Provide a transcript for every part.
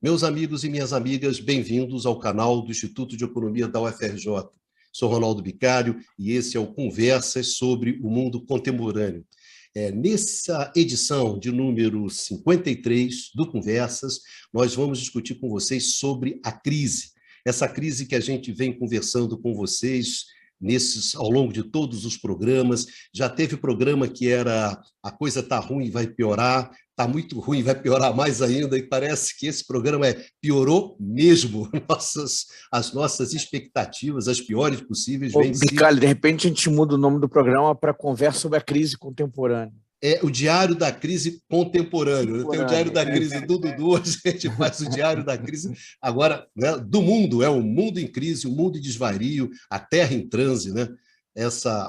Meus amigos e minhas amigas, bem-vindos ao canal do Instituto de Economia da UFRJ. Sou Ronaldo Bicário e esse é o Conversas sobre o Mundo Contemporâneo. Nessa edição de número 53 do Conversas, nós vamos discutir com vocês sobre a crise. Essa crise que a gente vem conversando com vocês ao longo de todos os programas. Já teve programa que era a coisa está ruim e vai piorar, está muito ruim, vai piorar mais ainda, e parece que esse programa piorou mesmo. As nossas expectativas, as piores possíveis, vêm se... Bicalho, de repente a gente muda o nome do programa para Conversa sobre a Crise Contemporânea. É o Diário da Crise Contemporâneo. Tem o Diário da Crise do Dudu, a gente faz o Diário da Crise agora, né, do mundo, o mundo em crise, o mundo em desvario, a terra em transe, né?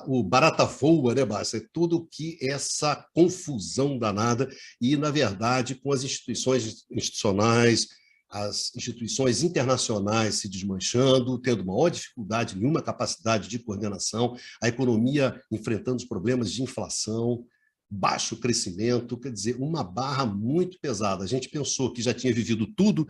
O barata voa, né, Bárcia? Tudo que essa confusão danada e, na verdade, com as instituições institucionais, as instituições internacionais se desmanchando, tendo maior dificuldade, nenhuma capacidade de coordenação, a economia enfrentando os problemas de inflação, baixo crescimento, quer dizer, uma barra muito pesada. A gente pensou que já tinha vivido tudo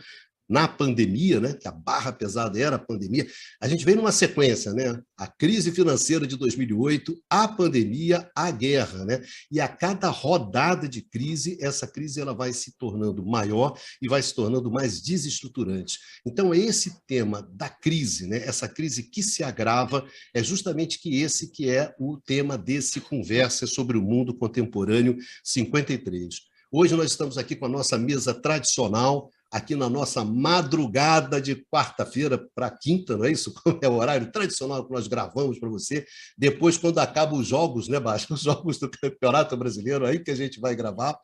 na pandemia, né? Que a barra pesada era a pandemia. A gente veio numa sequência, né? A crise financeira de 2008, a pandemia, a guerra, né? E a cada rodada de crise, essa crise ela vai se tornando maior e vai se tornando mais desestruturante. Então, esse tema da crise, né? Essa crise que se agrava, é justamente esse que é o tema desse Conversa sobre o Mundo Contemporâneo 53. Hoje nós estamos aqui com a nossa mesa tradicional, aqui na nossa madrugada de quarta-feira para quinta, não é isso? É o horário tradicional que nós gravamos para você. Depois, quando acabam os jogos, né, Baixa? Os jogos do Campeonato Brasileiro, aí que a gente vai gravar.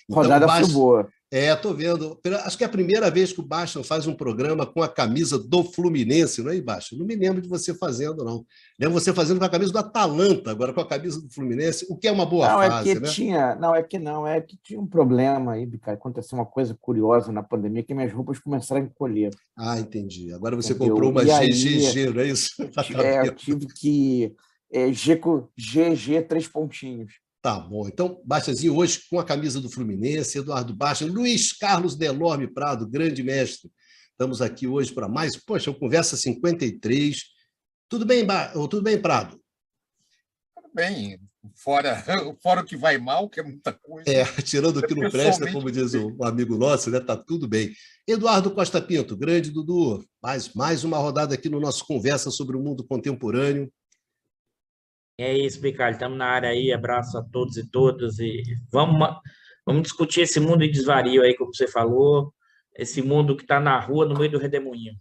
Então, rodada foi boa. Estou vendo. Acho que é a primeira vez que o Baixa faz um programa com a camisa do Fluminense, não é, Baixa? Não me lembro de você fazendo, não. Lembro você fazendo com a camisa do Atalanta, agora com a camisa do Fluminense, o que é uma boa fase, né? É que tinha um problema aí, cara. Aconteceu uma coisa curiosa na pandemia, que minhas roupas começaram a encolher. Ah, entendi. Agora você comprou uma GGG, não é isso? Eu tive que... GG 3 pontinhos. Tá bom. Então, Baixazinho, hoje com a camisa do Fluminense, Eduardo Baixa, Luiz Carlos Delorme Prado, grande mestre. Estamos aqui hoje para mais, o Conversa 53. Tudo bem, Tudo bem, Prado? Tudo bem. Fora o que vai mal, que é muita coisa. Tirando o que não presta, como diz um amigo nosso, né? Tá tudo bem. Eduardo Costa Pinto, grande Dudu, mais uma rodada aqui no nosso Conversa sobre o Mundo Contemporâneo. É isso, Bicalho, estamos na área aí, abraço a todos e todas, e vamos discutir esse mundo em desvario aí, como você falou, esse mundo que está na rua, no meio do redemoinho.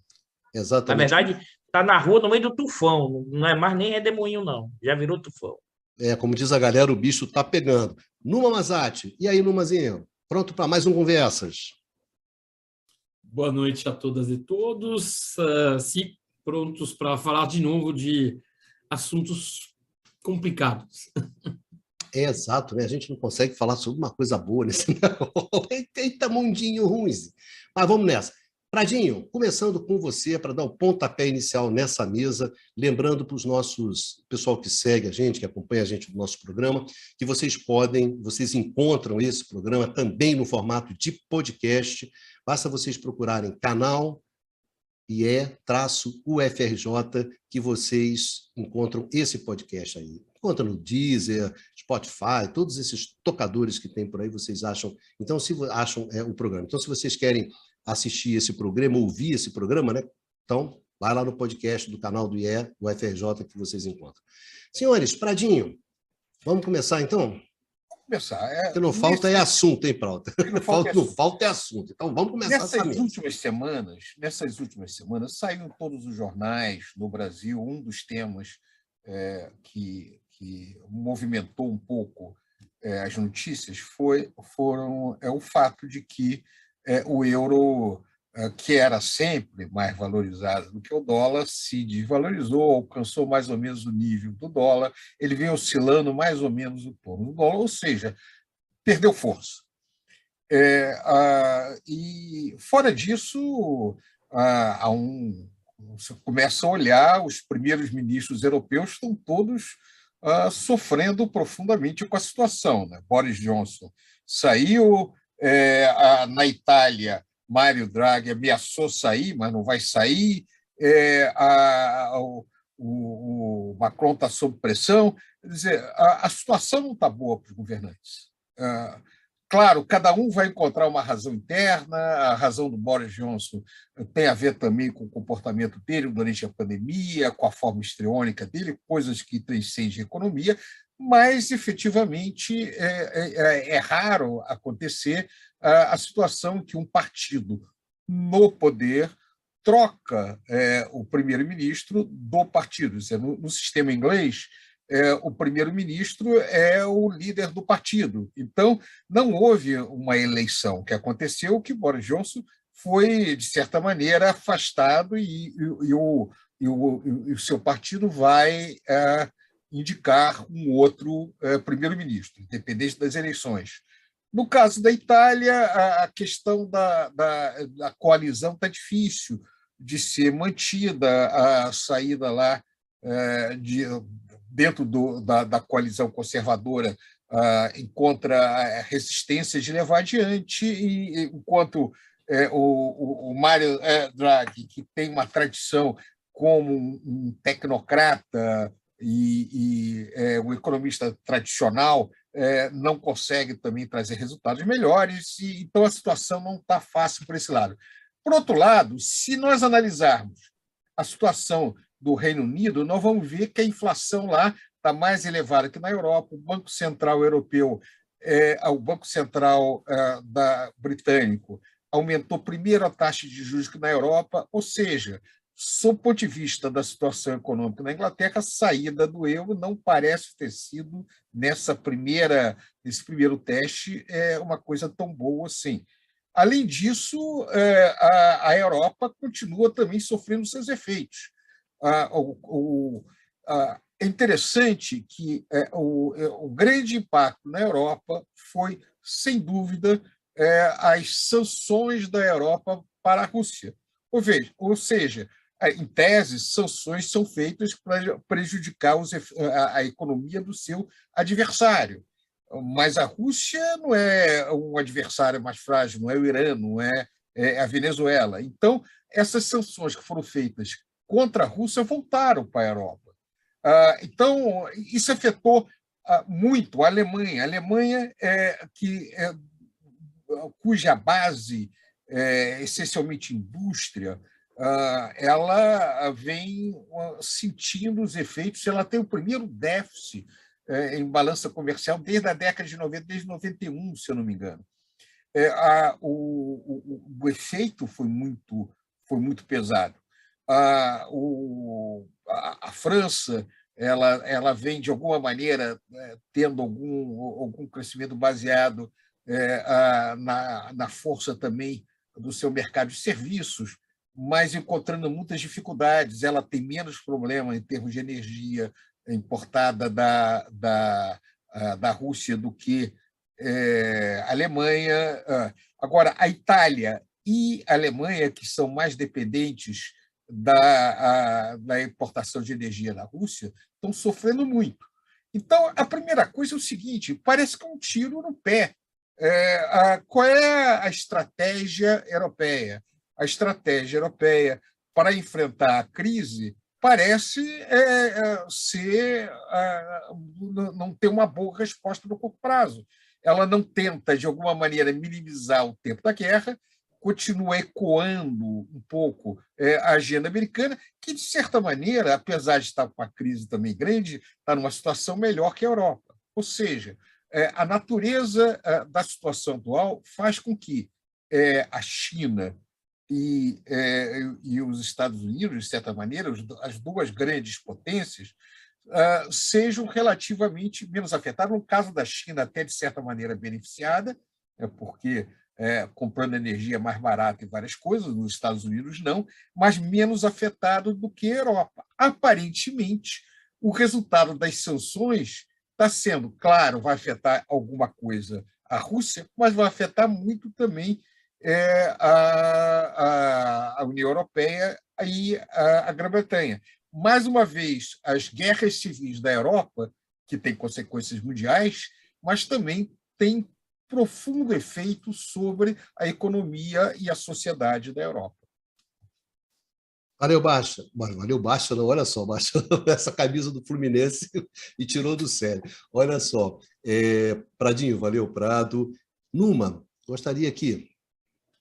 Exatamente. Na verdade, está na rua, no meio do tufão, não é mais nem redemoinho, não, já virou tufão. Como diz a galera, o bicho está pegando. Numa Mazati, e aí, Numazinho? Pronto para mais um Conversas? Boa noite a todas e todos, prontos para falar de novo de assuntos complicados. Exato, né? A gente não consegue falar sobre uma coisa boa nesse negócio. Eita, mundinho ruim. Mas vamos nessa. Pradinho, começando com você para dar o pontapé inicial nessa mesa, lembrando para os pessoal que segue a gente, que acompanha a gente no nosso programa, que vocês encontram esse programa também no formato de podcast. Basta vocês procurarem canal IE-UFRJ, que vocês encontram esse podcast aí. Encontra no Deezer, Spotify, todos esses tocadores que tem por aí, vocês acham. Então, se acham o programa. Então, se vocês querem assistir esse programa, ouvir esse programa, né? Então, vai lá no podcast do canal do IE-UFRJ que vocês encontram. Senhores, Pradinho, vamos começar então? Começar. O que não falta é assunto, hein, Prauta? Não falta é assunto. Então, vamos começar Nessas últimas semanas, saiu em todos os jornais no Brasil um dos temas que movimentou um pouco as notícias foram o fato de que o euro, que era sempre mais valorizado do que o dólar, se desvalorizou, alcançou mais ou menos o nível do dólar, ele vem oscilando mais ou menos em torno do dólar, ou seja, perdeu força. E, fora disso, você começa a olhar, os primeiros ministros europeus estão todos sofrendo profundamente com a situação, né? Boris Johnson saiu, na Itália Mário Draghi ameaçou sair, mas não vai sair. O Macron está sob pressão. Quer dizer, a situação não está boa para os governantes. Claro, cada um vai encontrar uma razão interna. A razão do Boris Johnson tem a ver também com o comportamento dele durante a pandemia, com a forma histriônica dele, coisas que transcendem a economia, mas, efetivamente, é raro acontecer a situação que um partido no poder troca o primeiro-ministro do partido. No sistema inglês, o primeiro-ministro é o líder do partido. Então, não houve uma eleição. O que aconteceu é que Boris Johnson foi, de certa maneira, afastado e o seu partido vai indicar um outro primeiro-ministro, independente das eleições. No caso da Itália, a questão da coalizão está difícil de ser mantida. A saída lá dentro da coalizão conservadora encontra resistência de levar adiante, e enquanto o Mário Draghi, que tem uma tradição como um tecnocrata e um economista tradicional, não consegue também trazer resultados melhores, e então a situação não está fácil por esse lado. Por outro lado, se nós analisarmos a situação do Reino Unido, nós vamos ver que a inflação lá está mais elevada que na Europa. O Banco Central Europeu, o Banco Central britânico, aumentou primeiro a taxa de juros que na Europa, ou seja, sob o ponto de vista da situação econômica na Inglaterra, a saída do euro não parece ter sido, nesse primeiro teste, uma coisa tão boa assim. Além disso, a Europa continua também sofrendo seus efeitos. É interessante que o grande impacto na Europa foi, sem dúvida, as sanções da Europa para a Rússia. Ou seja, em tese, sanções são feitas para prejudicar a economia do seu adversário. Mas a Rússia não é um adversário mais frágil, não é o Irã, não é a Venezuela. Então, essas sanções que foram feitas contra a Rússia voltaram para a Europa. Então, isso afetou muito a Alemanha. A Alemanha, cuja base é essencialmente indústria, ela vem sentindo os efeitos. Ela tem o primeiro déficit em balança comercial desde a década de 90, desde 91, se eu não me engano. O efeito foi muito pesado. A França ela vem, de alguma maneira, tendo algum crescimento baseado na força também do seu mercado de serviços, mas encontrando muitas dificuldades. Ela tem menos problema em termos de energia importada da Rússia do que a Alemanha. Agora, a Itália e a Alemanha, que são mais dependentes da importação de energia da Rússia, estão sofrendo muito. Então, a primeira coisa é o seguinte: parece que é um tiro no pé. Qual é a estratégia europeia? A estratégia europeia para enfrentar a crise parece não ter uma boa resposta no curto prazo. Ela não tenta, de alguma maneira, minimizar o tempo da guerra, continua ecoando um pouco a agenda americana, que, de certa maneira, apesar de estar com uma crise também grande, está numa situação melhor que a Europa. Ou seja, a natureza da situação atual faz com que a China e os Estados Unidos, de certa maneira, as duas grandes potências, sejam relativamente menos afetadas. No caso da China, até de certa maneira beneficiada, porque comprando energia mais barata e várias coisas, nos Estados Unidos não, mas menos afetado do que a Europa. Aparentemente, o resultado das sanções está sendo, claro, vai afetar alguma coisa a Rússia, mas vai afetar muito também a União Europeia e a Grã-Bretanha. Mais uma vez, as guerras civis da Europa, que têm consequências mundiais, mas também têm profundo efeito sobre a economia e a sociedade da Europa. Valeu, Baixa. Valeu, Baixa, não, olha só, Baixa, essa camisa do Fluminense e tirou do sério. Olha só, Pradinho, valeu, Prado. Numa, gostaria aqui,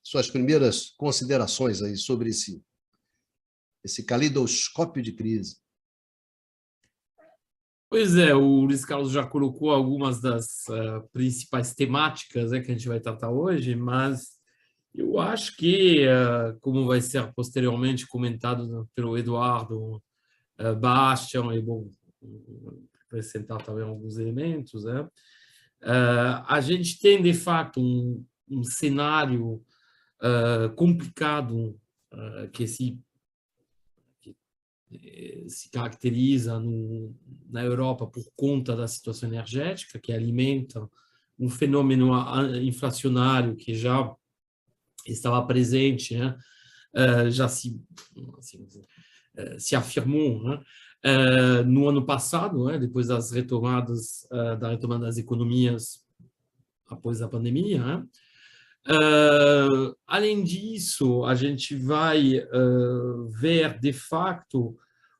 suas primeiras considerações aí sobre esse caleidoscópio de crise. Pois é, o Luiz Carlos já colocou algumas das principais temáticas, que a gente vai tratar hoje, mas eu acho que, como vai ser posteriormente comentado pelo Eduardo Bastian, e bom, acrescentar também alguns elementos, a gente tem, de fato, um cenário complicado que se caracteriza na Europa por conta da situação energética, que alimenta um fenômeno inflacionário que já estava presente, já se afirmou, no ano passado, depois das retomadas da retomada das economias após a pandemia. Além disso, a gente vai ver, de fato,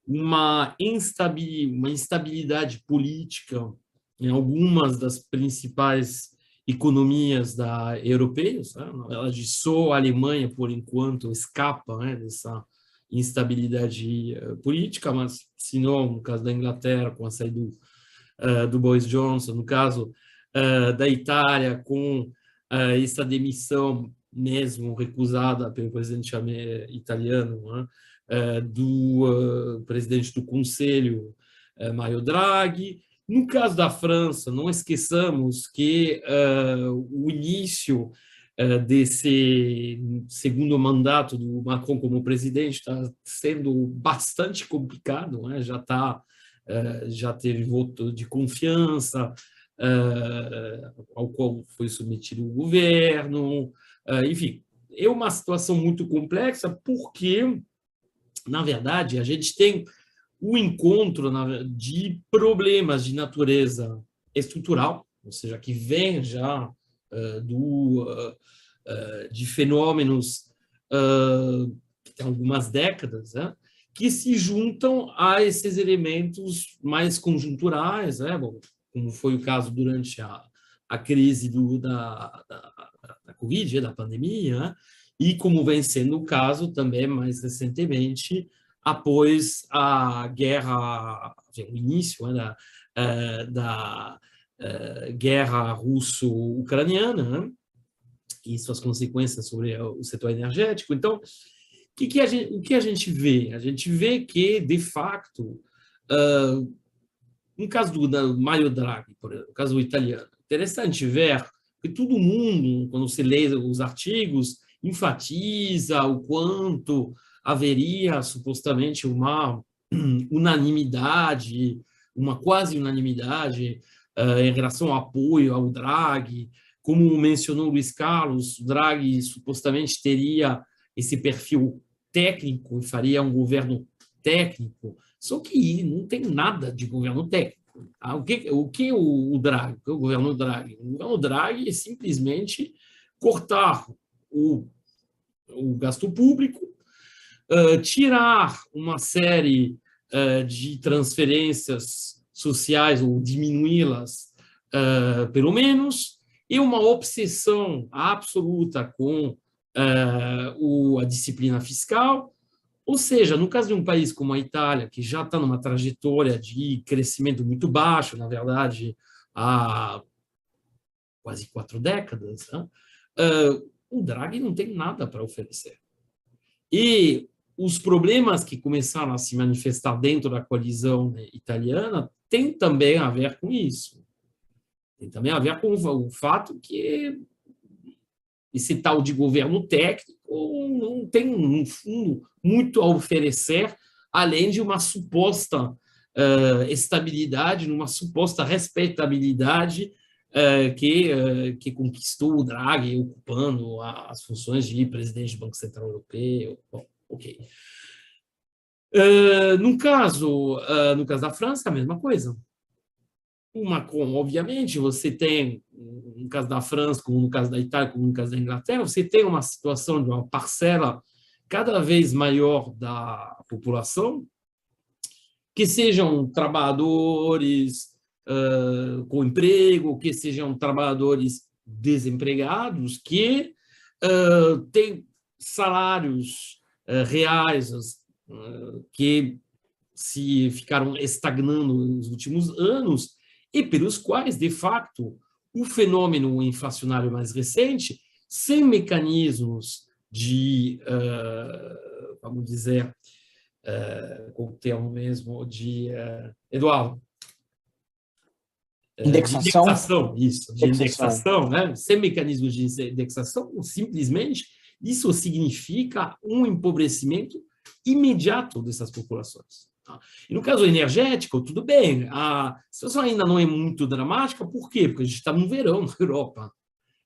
uma instabilidade política em algumas das principais economias europeias. Na verdade, só a Alemanha, por enquanto, escapa dessa instabilidade política, mas, se não, no caso da Inglaterra, com a saída do Boris Johnson, no caso da Itália, com essa demissão mesmo recusada pelo presidente italiano, do presidente do Conselho, Mario Draghi. No caso da França, não esqueçamos que o início desse segundo mandato do Macron como presidente está sendo bastante complicado, já teve voto de confiança, ao qual foi submetido o governo, enfim, é uma situação muito complexa porque, na verdade, a gente tem o encontro de problemas de natureza estrutural, ou seja, que vem já de fenômenos que tem algumas décadas, que se juntam a esses elementos mais conjunturais, bom, como foi o caso durante a crise da Covid, da pandemia, e como vem sendo o caso também mais recentemente, após a guerra, o início da guerra russo-ucraniana, e suas consequências sobre o setor energético. Então, o que a gente vê? A gente vê que, de fato, no caso do Mario Draghi, por exemplo, no caso do italiano, interessante ver que todo mundo, quando se lê os artigos, enfatiza o quanto haveria supostamente uma unanimidade, uma quase unanimidade em relação ao apoio ao Draghi. Como mencionou Luiz Carlos, o Draghi supostamente teria esse perfil técnico e faria um governo técnico, só que não tem nada de governo técnico. O que o Draghi, o governo Draghi? O governo Draghi é simplesmente cortar o gasto público, tirar uma série de transferências sociais ou diminuí-las, pelo menos, e uma obsessão absoluta com a disciplina fiscal. Ou seja, no caso de um país como a Itália, que já está numa trajetória de crescimento muito baixo, na verdade, há quase 4 décadas, o Draghi não tem nada para oferecer. E os problemas que começaram a se manifestar dentro da coalizão italiana têm também a ver com isso. Tem também a ver com o fato que esse tal de governo técnico não tem, no fundo, muito a oferecer, além de uma suposta estabilidade, uma suposta respeitabilidade que conquistou o Draghi, ocupando as funções de presidente do Banco Central Europeu. Bom, ok. No caso da França, a mesma coisa. obviamente, você tem, no caso da França, como no caso da Itália, como no caso da Inglaterra, você tem uma situação de uma parcela cada vez maior da população que sejam trabalhadores com emprego, que sejam trabalhadores desempregados, que têm salários reais que se ficaram estagnando nos últimos anos e pelos quais, de fato, o fenômeno inflacionário mais recente, sem mecanismos de, vamos dizer, com o termo mesmo de Eduardo, indexação, de indexação, né? Sem mecanismos de indexação, simplesmente isso significa um empobrecimento imediato dessas populações. Tá? E no caso energético, tudo bem, a situação ainda não é muito dramática, por quê? Porque a gente está no verão na Europa.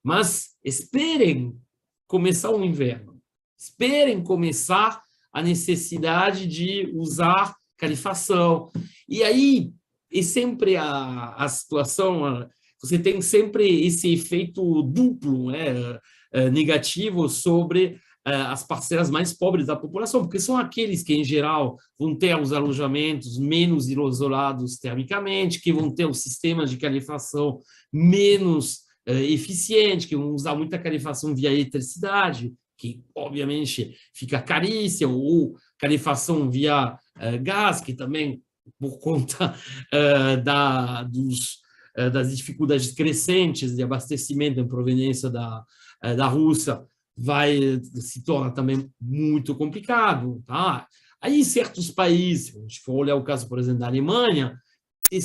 Mas esperem começar o inverno, esperem começar a necessidade de usar calefação. E aí é sempre a situação, você tem sempre esse efeito duplo, né, negativo sobre as parcelas mais pobres da população, porque são aqueles que, em geral, vão ter os alojamentos menos isolados termicamente, que vão ter os sistemas de calefação menos eficientes, que vão usar muita calefação via eletricidade, que, obviamente, fica caríssima, ou calefação via gás, que também, por conta das dificuldades crescentes de abastecimento em proveniência da Rússia, se torna também muito complicado. Tá? Aí, certos países, se a gente for olhar o caso, por exemplo, da Alemanha, e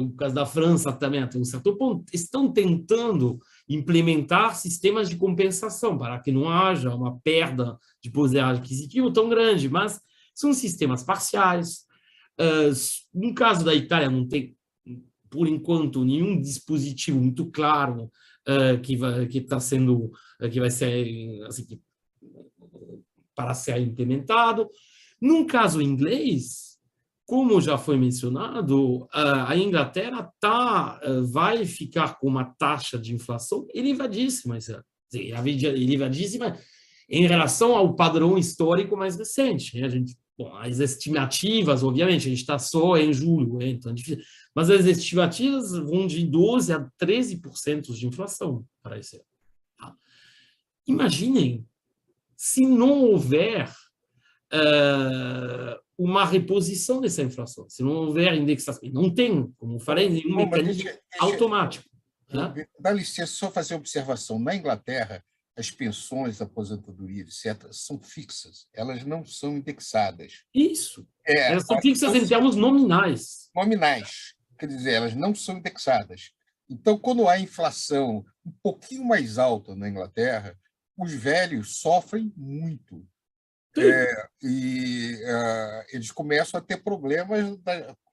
o caso da França também, até um certo ponto, estão tentando implementar sistemas de compensação para que não haja uma perda de poder aquisitivo tão grande, mas são sistemas parciais. No caso da Itália, não tem, por enquanto, nenhum dispositivo muito claro que vai ser assim, para ser implementado. No caso inglês, como já foi mencionado, a Inglaterra vai ficar com uma taxa de inflação elevadíssima em relação ao padrão histórico mais recente. As estimativas, obviamente, a gente está só em julho, então é difícil, mas as estimativas vão de 12% a 13% de inflação para esse ano. Tá? Imaginem se não houver uma reposição dessa inflação, se não houver indexação. Não tem, como eu falei, nenhum mecanismo automático. Dá licença, só fazer uma observação. Na Inglaterra, as pensões, aposentadoria, etc., são fixas, elas não são indexadas. Isso. Elas são fixas em termos nominais. Nominais, quer dizer, elas não são indexadas. Então, quando há inflação um pouquinho mais alta na Inglaterra, os velhos sofrem muito. Eles começam a ter problemas.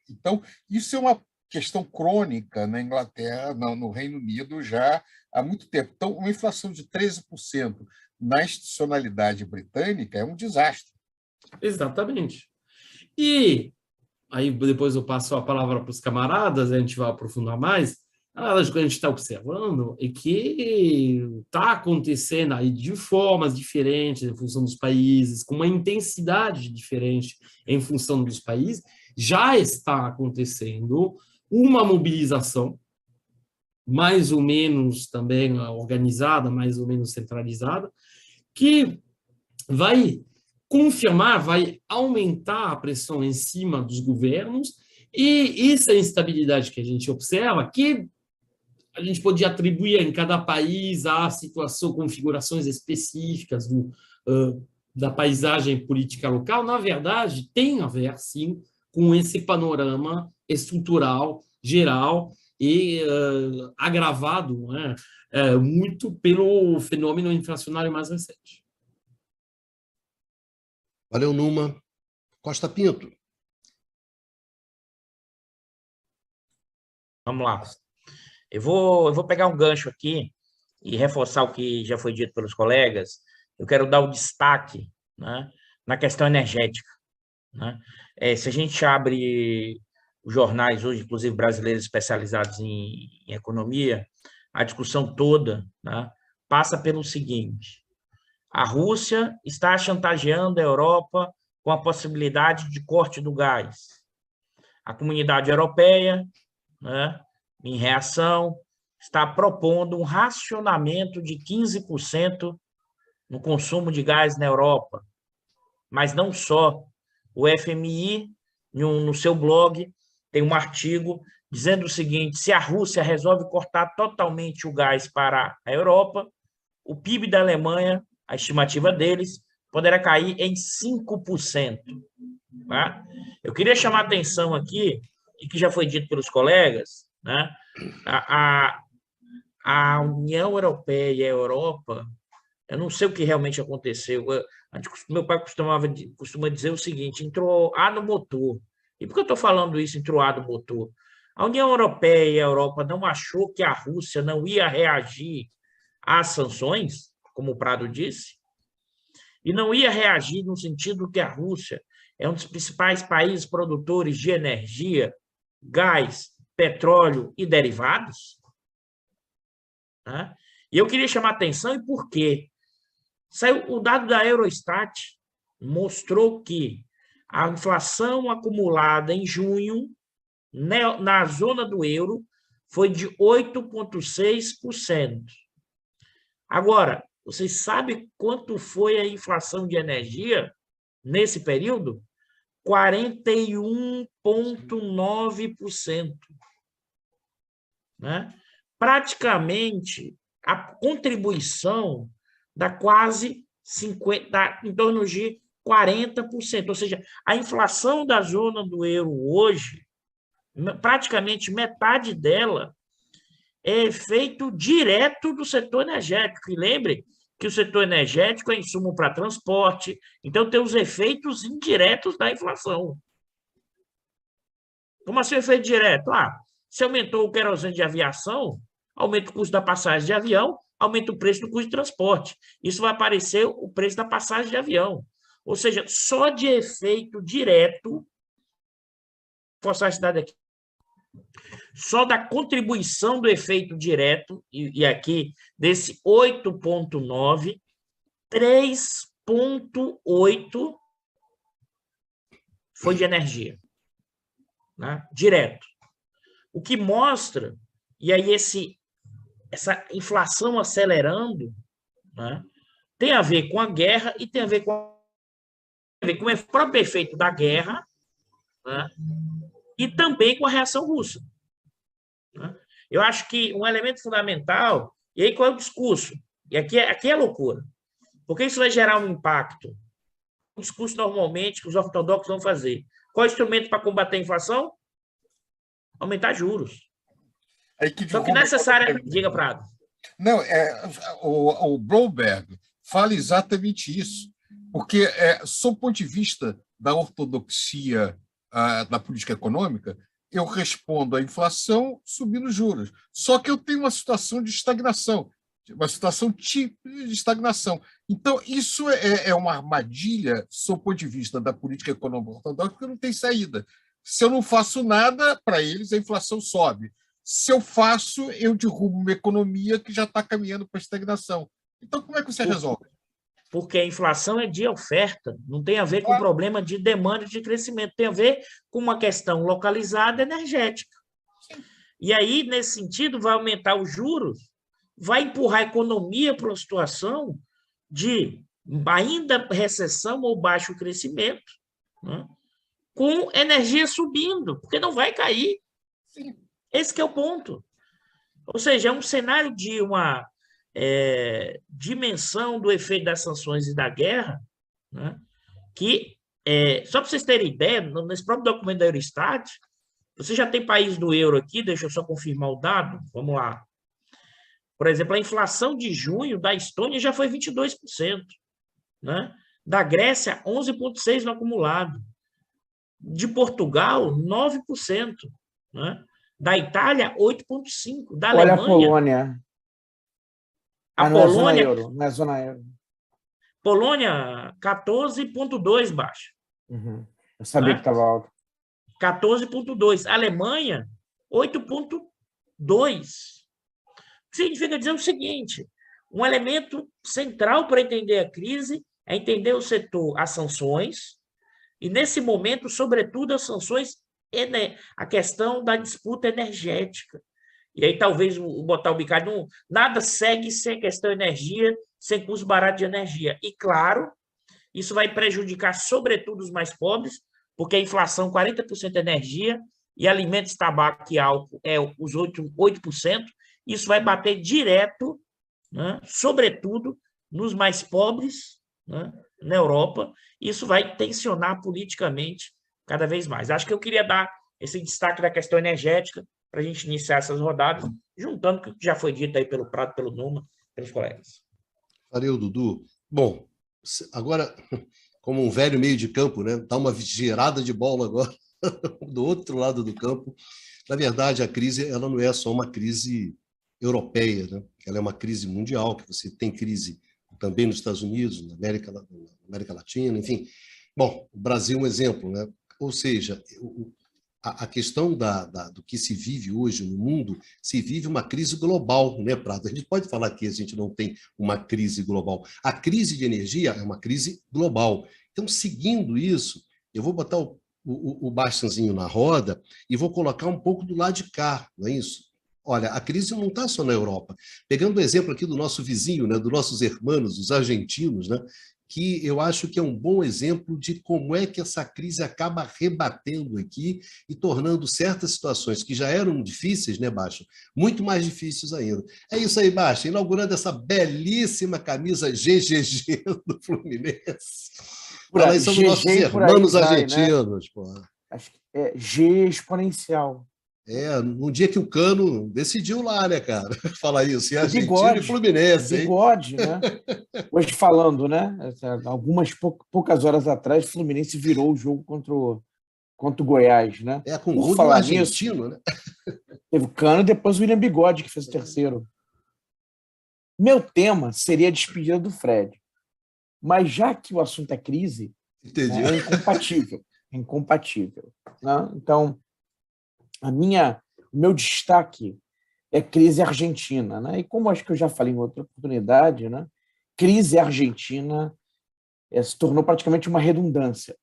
Então, isso é uma questão crônica na Inglaterra, no Reino Unido, já há muito tempo. Então, uma inflação de 13% na institucionalidade britânica é um desastre. Exatamente. E aí depois eu passo a palavra para os camaradas, a gente vai aprofundar mais. A que a gente está observando é que está acontecendo aí de formas diferentes em função dos países, com uma intensidade diferente em função dos países, já está acontecendo uma mobilização mais ou menos também organizada, mais ou menos centralizada, que vai confirmar, vai aumentar a pressão em cima dos governos e essa instabilidade que a gente observa, que a gente podia atribuir em cada país a situação, configurações específicas da paisagem política local, na verdade, tem a ver, sim, com esse panorama estrutural, geral e agravado, né, muito pelo fenômeno inflacionário mais recente. Valeu, Numa. Costa Pinto. Vamos lá. Eu vou pegar um gancho aqui e reforçar o que já foi dito pelos colegas. Eu quero dar o destaque, né, na questão energética. Né? Se a gente abre os jornais hoje, inclusive brasileiros especializados em economia, a discussão toda, né, passa pelo seguinte: a Rússia está chantageando a Europa com a possibilidade de corte do gás. A comunidade europeia, né, em reação, está propondo um racionamento de 15% no consumo de gás na Europa. Mas não só. O FMI, no seu blog, tem um artigo dizendo o seguinte: se a Rússia resolve cortar totalmente o gás para a Europa, o PIB da Alemanha, a estimativa deles, poderá cair em 5%. Tá? Eu queria chamar a atenção aqui, e que já foi dito pelos colegas, né? A União Europeia e a Europa, eu não sei o que realmente aconteceu. Meu pai costuma dizer o seguinte: entrou A no motor. E por que eu estou falando isso, entrou A no motor? A União Europeia e a Europa não achou que a Rússia não ia reagir às sanções, como o Prado disse, e não ia reagir no sentido que a Rússia é um dos principais países produtores de energia, gás, petróleo e derivados? Né? E eu queria chamar a atenção, e por quê? Saiu o dado da Eurostat, mostrou que a inflação acumulada em junho, na zona do euro, foi de 8,6%. Agora, vocês sabem quanto foi a inflação de energia nesse período? 41,9%. Né? Praticamente, a contribuição dá quase 50%, dá em torno de 40%. Ou seja, a inflação da zona do euro hoje, praticamente metade dela é efeito direto do setor energético. E lembre que o setor energético é insumo para transporte, então tem os efeitos indiretos da inflação. Como assim efeito direto? Se aumentou o querosene de aviação, aumenta o custo da passagem de avião, aumenta o preço do custo de transporte. Isso vai aparecer o preço da passagem de avião. Ou seja, só de efeito direto, vou forçar a cidade aqui, só da contribuição do efeito direto, e aqui desse 8,9, 3,8 foi de energia, né? Direto. O que mostra, e aí essa inflação acelerando, né, tem a ver com a guerra e tem a ver com o próprio efeito da guerra, né, e também com a reação russa. Né? Eu acho que um elemento fundamental, e aí qual é o discurso? E aqui é loucura, porque isso vai gerar um impacto. O discurso normalmente que os ortodoxos vão fazer. Qual é o instrumento para combater a inflação? Aumentar juros. Só que necessária... Diga, Prado. Não, o Bloomberg fala exatamente isso, porque, sob o ponto de vista da ortodoxia da política econômica, eu respondo à inflação subindo juros. Só que eu tenho uma situação de estagnação, uma situação típica de estagnação. Então, isso é uma armadilha, sob o ponto de vista da política econômica ortodoxa, porque não tem saída. Se eu não faço nada, para eles a inflação sobe. Se eu faço, eu derrubo uma economia que já está caminhando para a estagnação. Então, como é que você resolve? Porque a inflação é de oferta, não tem a ver com problema de demanda e de crescimento, tem a ver com uma questão localizada energética. E aí, nesse sentido, vai aumentar os juros, vai empurrar a economia para uma situação de ainda recessão ou baixo crescimento, né? Com energia subindo, porque não vai cair. Sim. Esse que é o ponto. Ou seja, é um cenário de uma dimensão do efeito das sanções e da guerra, né, que, só para vocês terem ideia, nesse próprio documento da Eurostat, você já tem país do euro aqui, deixa eu só confirmar o dado, vamos lá. Por exemplo, a inflação de junho da Estônia já foi 22%, né? Da Grécia, 11,6% no acumulado. De Portugal, 9%, né? Da Itália, 8,5%. Da Olha Alemanha... a Polônia. A não Polônia... é zona euro, não é zona euro. Polônia, 14,2% baixa. Uhum. Eu sabia que estava alto. 14,2. Alemanha, 8,2. Significa dizer o seguinte: um elemento central para entender a crise é entender o setor, as sanções, e nesse momento, sobretudo, as sanções, a questão da disputa energética. E aí talvez botar o bicalho, nada segue sem questão de energia, sem custo barato de energia. E claro, isso vai prejudicar sobretudo os mais pobres, porque a inflação 40% de energia e alimentos, tabaco e álcool é os 8%, isso vai bater direto, né, sobretudo nos mais pobres, né, na Europa, isso vai tensionar politicamente cada vez mais. Acho que eu queria dar esse destaque da questão energética para a gente iniciar essas rodadas, juntando com o que já foi dito aí pelo Prado, pelo Numa, pelos colegas. Valeu, Dudu. Bom, agora, como um velho meio de campo, né? Dá uma girada de bola agora do outro lado do campo. Na verdade, a crise ela não é só uma crise europeia, né? Ela é uma crise mundial, que você tem crise também nos Estados Unidos, na América Latina, enfim. Bom, o Brasil é um exemplo, né? Ou seja, a questão do que se vive hoje no mundo, se vive uma crise global, né, Prado? A gente pode falar que a gente não tem uma crise global. A crise de energia é uma crise global. Então, seguindo isso, eu vou botar o bastãozinho na roda e vou colocar um pouco do lado de cá, não é isso? Olha, a crise não está só na Europa. Pegando o exemplo aqui do nosso vizinho, né, dos nossos irmãos, os argentinos, né, que eu acho que é um bom exemplo de como é que essa crise acaba rebatendo aqui e tornando certas situações que já eram difíceis, né, Baixa, muito mais difíceis ainda. É isso aí, Baixa, inaugurando essa belíssima camisa GGG do Fluminense. Fala aí sobre nossos irmãos argentinos. Né? Acho que é G exponencial. No dia que o Cano decidiu lá, né, cara? Falar isso, e Argentina e Fluminense, bigode, né? Hoje falando, né? Algumas poucas horas atrás, o Fluminense virou o jogo contra o Goiás, né? Com o gol do argentino, né? Teve o Cano e depois o William Bigode, que fez o terceiro. Meu tema seria a despedida do Fred. Mas já que o assunto é crise, né, é incompatível. Incompatível. Né? Então, o meu destaque é crise argentina. Né? E como acho que eu já falei em outra oportunidade, né, crise argentina se tornou praticamente uma redundância.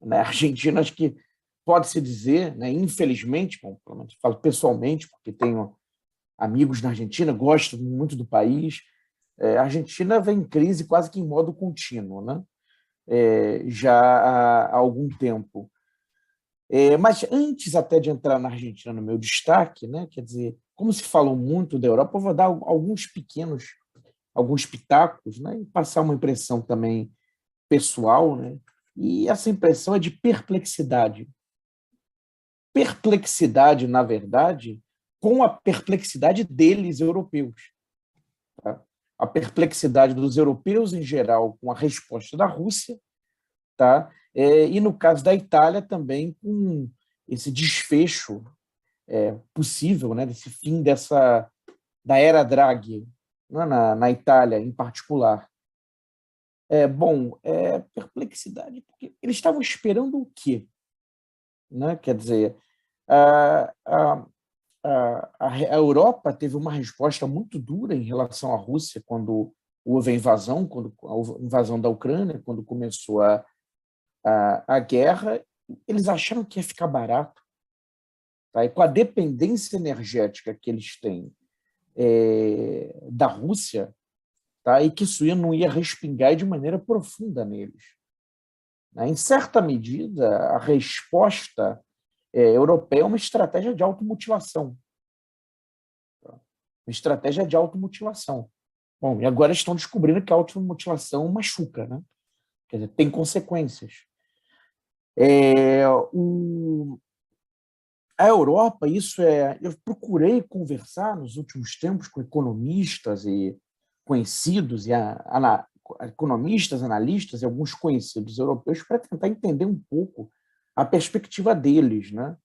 Né? A Argentina, acho que pode-se dizer, né, infelizmente, bom, pelo menos falo pessoalmente, porque tenho amigos na Argentina, gosto muito do país, a Argentina vem em crise quase que em modo contínuo, né? Já há algum tempo. Mas antes até de entrar na Argentina no meu destaque, né, quer dizer, como se falou muito da Europa, eu vou dar alguns pitacos, né, e passar uma impressão também pessoal, né, e essa impressão é de perplexidade. Perplexidade, na verdade, com a perplexidade deles, europeus. Tá? A perplexidade dos europeus em geral com a resposta da Rússia, tá? E no caso da Itália também com esse desfecho possível, né, desse fim da era Draghi, né, na Itália em particular. Perplexidade, porque eles estavam esperando o quê? Né? Quer dizer, a Europa teve uma resposta muito dura em relação à Rússia quando houve a invasão da Ucrânia, quando começou a guerra. Eles acharam que ia ficar barato. Tá? E com a dependência energética que eles têm da Rússia, tá? E que isso não ia respingar de maneira profunda neles. Né? Em certa medida, a resposta europeia é uma estratégia de automutilação. Uma estratégia de automutilação. Bom, e agora estão descobrindo que a automutilação machuca, né? Quer dizer, tem consequências. A Europa, eu procurei conversar nos últimos tempos com economistas e conhecidos, economistas, analistas e alguns conhecidos europeus para tentar entender um pouco a perspectiva deles, né,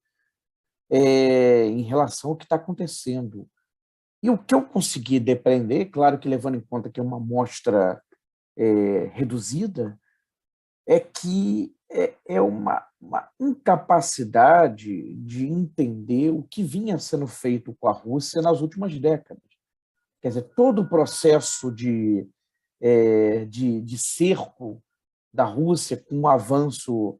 em relação ao que está acontecendo. E o que eu consegui depreender, claro que levando em conta que é uma amostra reduzida, é que é uma incapacidade de entender o que vinha sendo feito com a Rússia nas últimas décadas. Quer dizer, todo o processo de cerco da Rússia com o avanço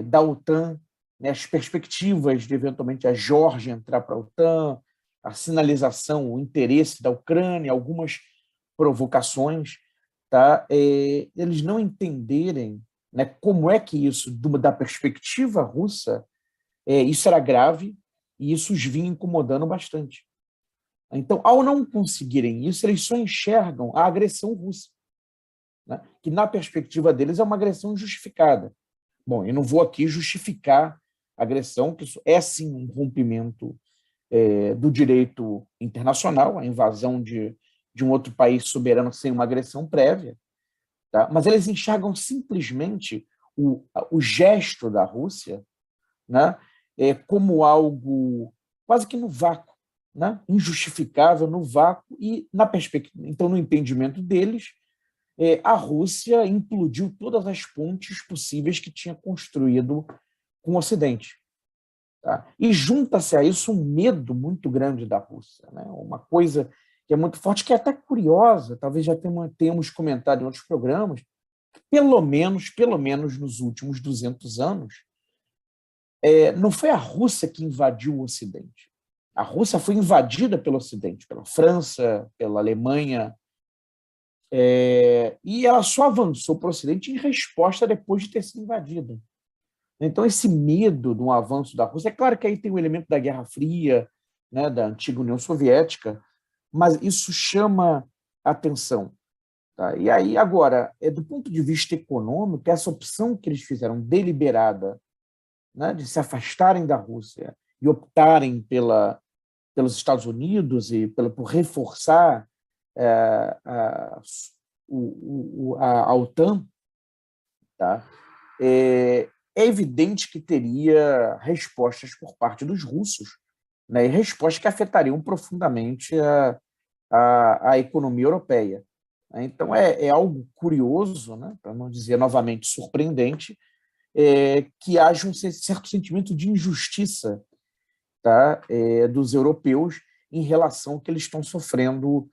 da OTAN, né, as perspectivas de, eventualmente, a Geórgia entrar para a OTAN, a sinalização, o interesse da Ucrânia, algumas provocações, tá? Eles não entenderem, né, como é que isso, da perspectiva russa, isso era grave e isso os vinha incomodando bastante. Então, ao não conseguirem isso, eles só enxergam a agressão russa, né, que, na perspectiva deles, é uma agressão injustificada. Bom, eu não vou aqui justificar a agressão, que isso é, sim, um rompimento do direito internacional, a invasão de um outro país soberano sem uma agressão prévia, tá? Mas eles enxergam simplesmente o gesto da Rússia, né, como algo quase que no vácuo, né, injustificável no vácuo, e, na perspectiva, então, no entendimento deles, a Rússia implodiu todas as pontes possíveis que tinha construído com o Ocidente. Tá? E junta-se a isso um medo muito grande da Rússia, né? Uma coisa que é muito forte, que é até curiosa, talvez já tenhamos comentado em outros programas, que pelo menos nos últimos 200 anos, não foi a Rússia que invadiu o Ocidente. A Rússia foi invadida pelo Ocidente, pela França, pela Alemanha, e ela só avançou para o Ocidente em resposta depois de ter sido invadida. Então, esse medo de um avanço da Rússia, é claro que aí tem o elemento da Guerra Fria, né, da antiga União Soviética, mas isso chama atenção. Tá? E aí, agora, do ponto de vista econômico, essa opção que eles fizeram deliberada, né, de se afastarem da Rússia e optarem pelos Estados Unidos e por reforçar a OTAN, tá? É evidente que teria respostas por parte dos russos, né, e respostas que afetariam profundamente a economia europeia. Então, é algo curioso, né, para não dizer novamente surpreendente, que haja um certo sentimento de injustiça, tá, dos europeus em relação ao que eles estão sofrendo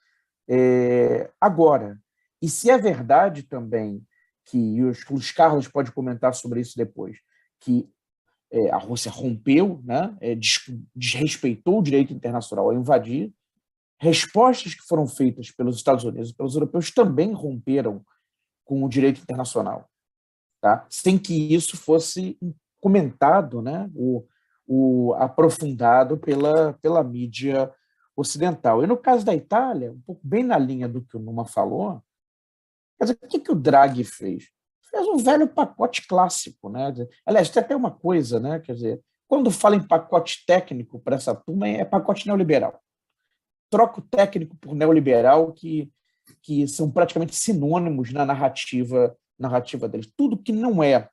agora. E se é verdade também, que os Carlos pode comentar sobre isso depois, que a Rússia rompeu, né, desrespeitou o direito internacional ao invadir, respostas que foram feitas pelos Estados Unidos e pelos europeus também romperam com o direito internacional, tá? Sem que isso fosse comentado, né, aprofundado pela mídia ocidental. E no caso da Itália, um pouco bem na linha do que o Numa falou, quer dizer, o que o Draghi fez? Fez um velho pacote clássico, né? Aliás, tem até uma coisa, né? Quer dizer, quando fala em pacote técnico para essa turma, é pacote neoliberal. Troca o técnico por neoliberal, que são praticamente sinônimos na narrativa deles. Tudo que não é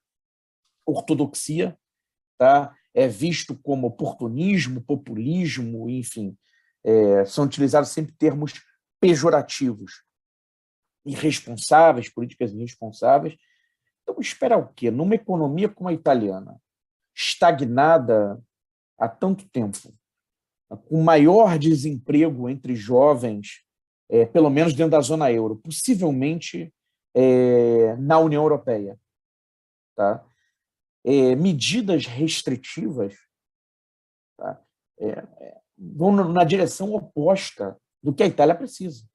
ortodoxia, tá, é visto como oportunismo, populismo, enfim, são utilizados sempre termos pejorativos, irresponsáveis, políticas irresponsáveis. Então, esperar o quê? Numa economia como a italiana, estagnada há tanto tempo, com maior desemprego entre jovens, pelo menos dentro da zona euro, possivelmente na União Europeia, tá? Medidas restritivas, tá, vão na direção oposta do que a Itália precisa.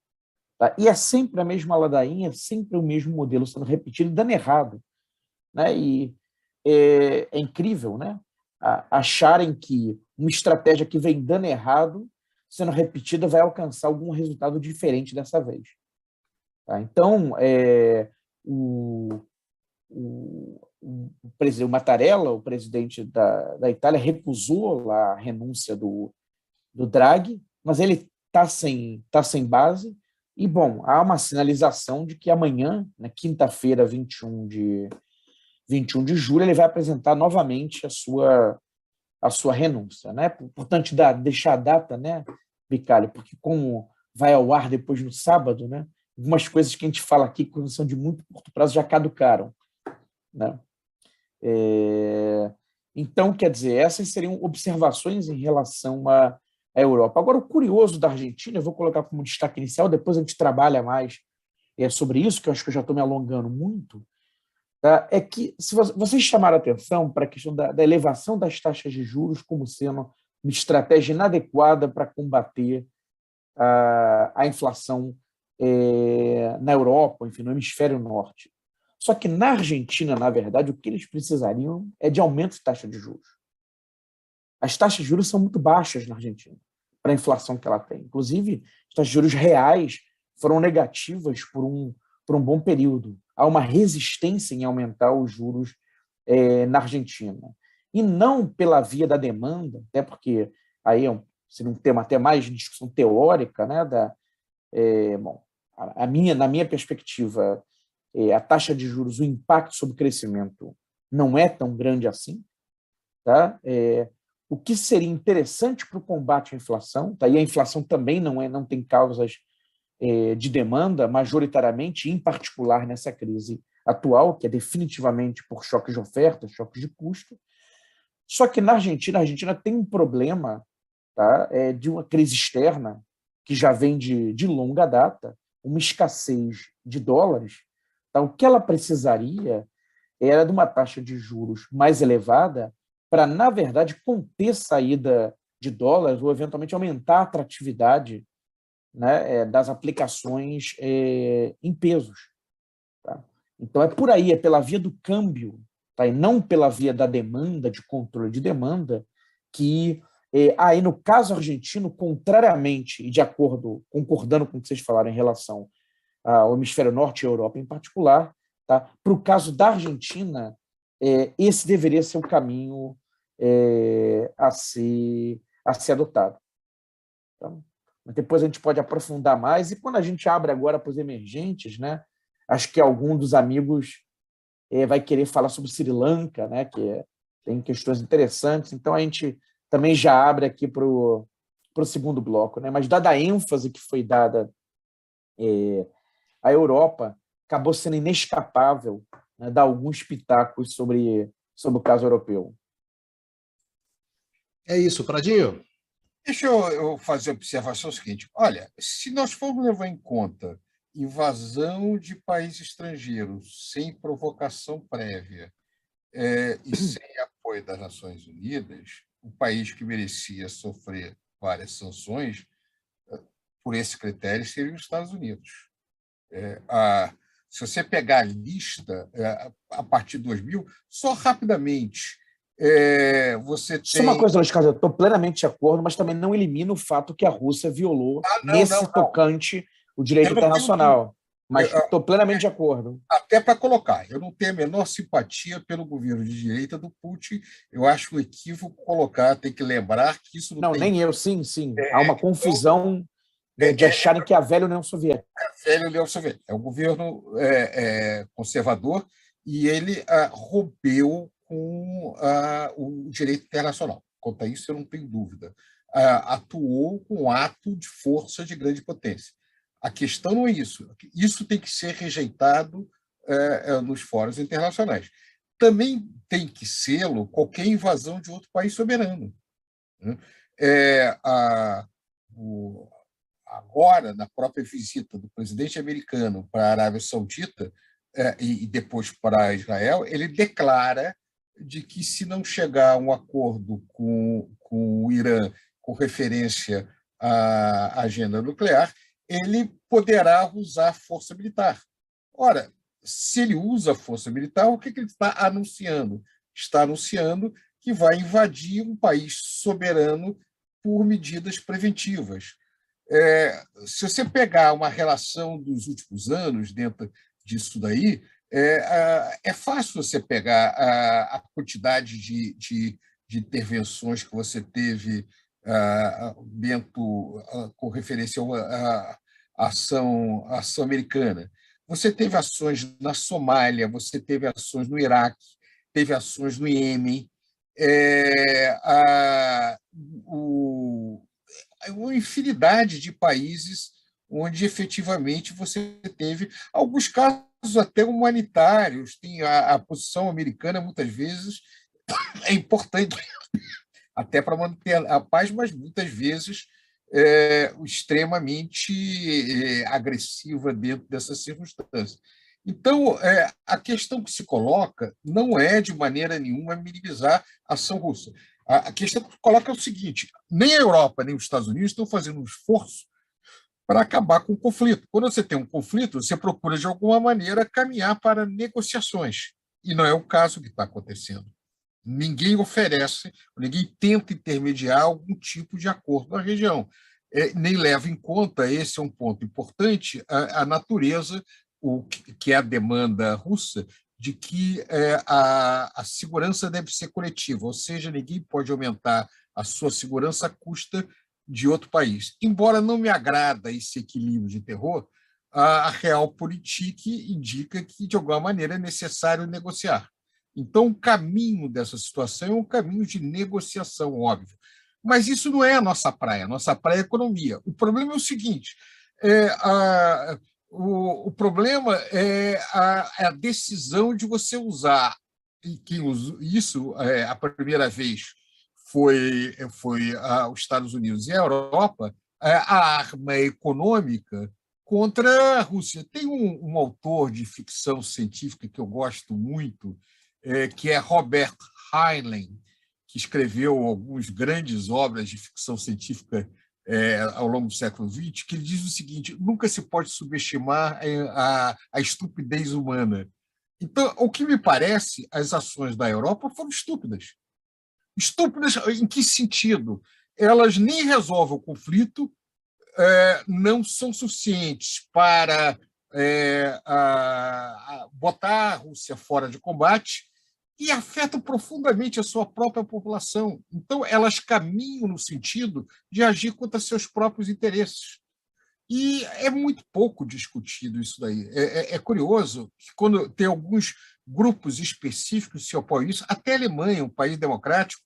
Tá? E é sempre a mesma ladainha, sempre o mesmo modelo sendo repetido, dando errado. Né? E é incrível, né, acharem que uma estratégia que vem dando errado, sendo repetida, vai alcançar algum resultado diferente dessa vez. Tá? Então, o Mattarella, o presidente da Itália, recusou lá a renúncia do Draghi, mas ele está sem base. E, bom, há uma sinalização de que amanhã, na quinta-feira, 21 de julho, ele vai apresentar novamente a sua renúncia. Né? Importante deixar a data, né, Bicalho, porque como vai ao ar depois no sábado, né, algumas coisas que a gente fala aqui, que são de muito curto prazo, já caducaram. Né? Então, quer dizer, essas seriam observações em relação à Europa. Agora, o curioso da Argentina, eu vou colocar como destaque inicial, depois a gente trabalha mais sobre isso, que eu acho que eu já estou me alongando muito, tá? É que se vocês chamaram a atenção para a questão da elevação das taxas de juros como sendo uma estratégia inadequada para combater a inflação na Europa, enfim, no hemisfério norte. Só que na Argentina, na verdade, o que eles precisariam é de aumento de taxa de juros. As taxas de juros são muito baixas na Argentina, para a inflação que ela tem. Inclusive, as taxas de juros reais foram negativas por um bom período. Há uma resistência em aumentar os juros na Argentina. E não pela via da demanda, até porque aí seria um tema até mais de discussão teórica, né? Bom, na minha perspectiva, a taxa de juros, o impacto sobre o crescimento não é tão grande assim. Tá? O que seria interessante para o combate à inflação, tá? E a inflação também não tem causas de demanda, majoritariamente, em particular nessa crise atual, que é definitivamente por choques de oferta, choques de custo. Só que na Argentina, a Argentina tem um problema, tá? De uma crise externa que já vem de longa data, uma escassez de dólares. Tá? O que ela precisaria era de uma taxa de juros mais elevada para, na verdade, conter saída de dólares ou, eventualmente, aumentar a atratividade, né, das aplicações em pesos. Tá? Então, é por aí, é pela via do câmbio, tá? E não pela via da demanda, de controle de demanda, que, aí, no caso argentino, contrariamente, e concordando com o que vocês falaram em relação ao hemisfério norte e à Europa em particular, tá? Para o caso da Argentina, esse deveria ser o caminho a ser adotado. Tá? Depois a gente pode aprofundar mais, e quando a gente abre agora para os emergentes, né, acho que algum dos amigos vai querer falar sobre Sri Lanka, né, que tem questões interessantes, então a gente também já abre aqui para o segundo bloco. Né, mas dada a ênfase que foi dada à Europa, acabou sendo inescapável, né, dar alguns pitacos sobre o caso europeu. É isso, Pradinho. Deixa eu fazer a observação seguinte. Olha, se nós formos levar em conta invasão de país estrangeiro sem provocação prévia e sem apoio das Nações Unidas, o país que merecia sofrer várias sanções, por esse critério, seria os Estados Unidos. Se você pegar a lista a partir de 2000, só rapidamente, você tem... Só uma coisa, Luiz Carlos, eu estou plenamente de acordo, mas também não elimina o fato que a Rússia violou tocante o direito internacional. Mas estou plenamente de acordo. Até para colocar, eu não tenho a menor simpatia pelo governo de direita do Putin. Eu acho um equívoco colocar, tem que lembrar que isso não tem... nem eu, sim. Há uma confusão de acharem que é a velha União Soviética. É a velha União Soviética. É um governo conservador e ele rompeu com o direito internacional. Quanto a isso, eu não tenho dúvida. Atuou com um ato de força de grande potência. A questão não é isso. Isso tem que ser rejeitado nos fóruns internacionais. Também tem que sê-lo qualquer invasão de outro país soberano. Né? Agora, na própria visita do presidente americano para a Arábia Saudita e depois para Israel, ele declara de que, se não chegar a um acordo com o Irã com referência à agenda nuclear, ele poderá usar força militar. Ora, se ele usa força militar, o que ele está anunciando? Está anunciando que vai invadir um país soberano por medidas preventivas. Se você pegar uma relação dos últimos anos dentro disso daí, é fácil você pegar a quantidade de intervenções que você teve dentro, com referência à ação americana. Você teve ações na Somália, você teve ações no Iraque, teve ações no Iêmen, uma infinidade de países onde efetivamente você teve alguns casos até humanitários. Tem a posição americana, muitas vezes, é importante até para manter a paz, mas muitas vezes extremamente agressiva dentro dessas circunstâncias. Então, a questão que se coloca não é, de maneira nenhuma, minimizar a ação russa. A questão que se coloca é o seguinte: nem a Europa, nem os Estados Unidos estão fazendo um esforço para acabar com o conflito. Quando você tem um conflito, você procura, de alguma maneira, caminhar para negociações. E não é o caso que está acontecendo. Ninguém oferece, ninguém tenta intermediar algum tipo de acordo na região. Nem leva em conta, esse é um ponto importante, a natureza, que é a demanda russa, de que a segurança deve ser coletiva, ou seja, ninguém pode aumentar a sua segurança à custa de outro país. Embora não me agrada esse equilíbrio de terror, a Realpolitik indica que, de alguma maneira, é necessário negociar. Então, o caminho dessa situação é um caminho de negociação, óbvio. Mas isso não é a nossa praia é a economia. O problema é o seguinte: o problema é a decisão de você usar, e quem usou isso a primeira vez foi os Estados Unidos e a Europa, a arma econômica contra a Rússia. Tem um autor de ficção científica que eu gosto muito, que é Robert Heinlein, que escreveu algumas grandes obras de ficção científica ao longo do século XX, que ele diz o seguinte: nunca se pode subestimar a estupidez humana. Então, o que me parece, as ações da Europa foram estúpidas. Estúpidas em que sentido? Elas nem resolvem o conflito, não são suficientes para botar a Rússia fora de combate e afetam profundamente a sua própria população. Então, elas caminham no sentido de agir contra seus próprios interesses. E é muito pouco discutido isso daí. É curioso que, quando tem alguns grupos específicos que se opõem a isso, até a Alemanha, um país democrático,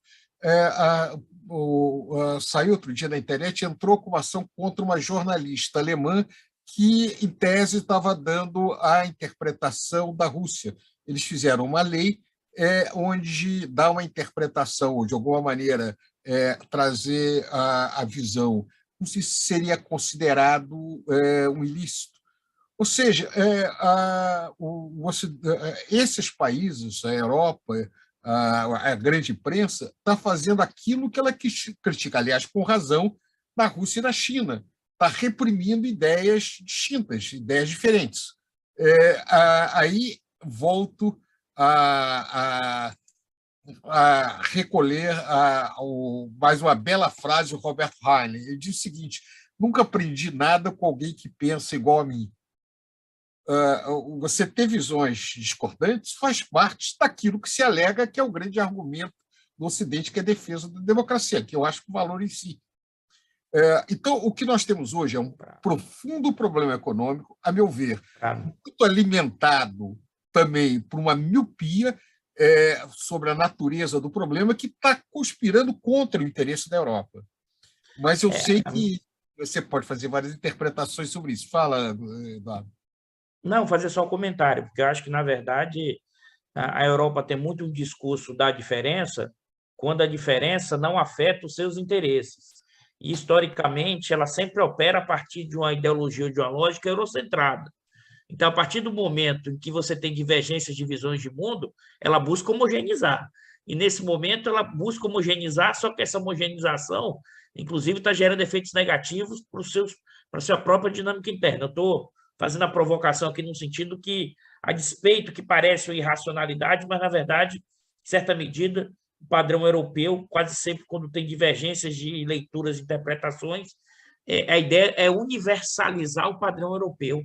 saiu outro dia na internet, entrou com uma ação contra uma jornalista alemã que, em tese, estava dando a interpretação da Rússia. Eles fizeram uma lei onde dá uma interpretação, ou de alguma maneira trazer a visão, não sei se seria considerado um ilícito. Ou seja, esses países, a Europa, a grande imprensa, está fazendo aquilo que ela critica, aliás, com razão, na Rússia e na China. Está reprimindo ideias distintas, ideias diferentes. Aí volto a recolher mais uma bela frase do Robert Heinlein. Ele diz o seguinte: nunca aprendi nada com alguém que pensa igual a mim. Você ter visões discordantes faz parte daquilo que se alega que é o grande argumento do Ocidente, que é a defesa da democracia, que eu acho que o valor em si. Então, o que nós temos hoje é um profundo problema econômico, a meu ver, muito alimentado também por uma miopia sobre a natureza do problema, que está conspirando contra o interesse da Europa. Mas eu sei que você pode fazer várias interpretações sobre isso. Fala, Eduardo. Não, fazer só um comentário, porque eu acho que, na verdade, a Europa tem muito um discurso da diferença, quando a diferença não afeta os seus interesses. E, historicamente, ela sempre opera a partir de uma ideologia ou de uma lógica eurocentrada. Então, a partir do momento em que você tem divergências de visões de mundo, ela busca homogeneizar. E, nesse momento, ela busca homogeneizar, só que essa homogeneização, inclusive, está gerando efeitos negativos para a sua própria dinâmica interna. Eu estou fazendo a provocação aqui no sentido que, a despeito que parece uma irracionalidade, mas, na verdade, em certa medida, o padrão europeu, quase sempre quando tem divergências de leituras e interpretações, a ideia é universalizar o padrão europeu,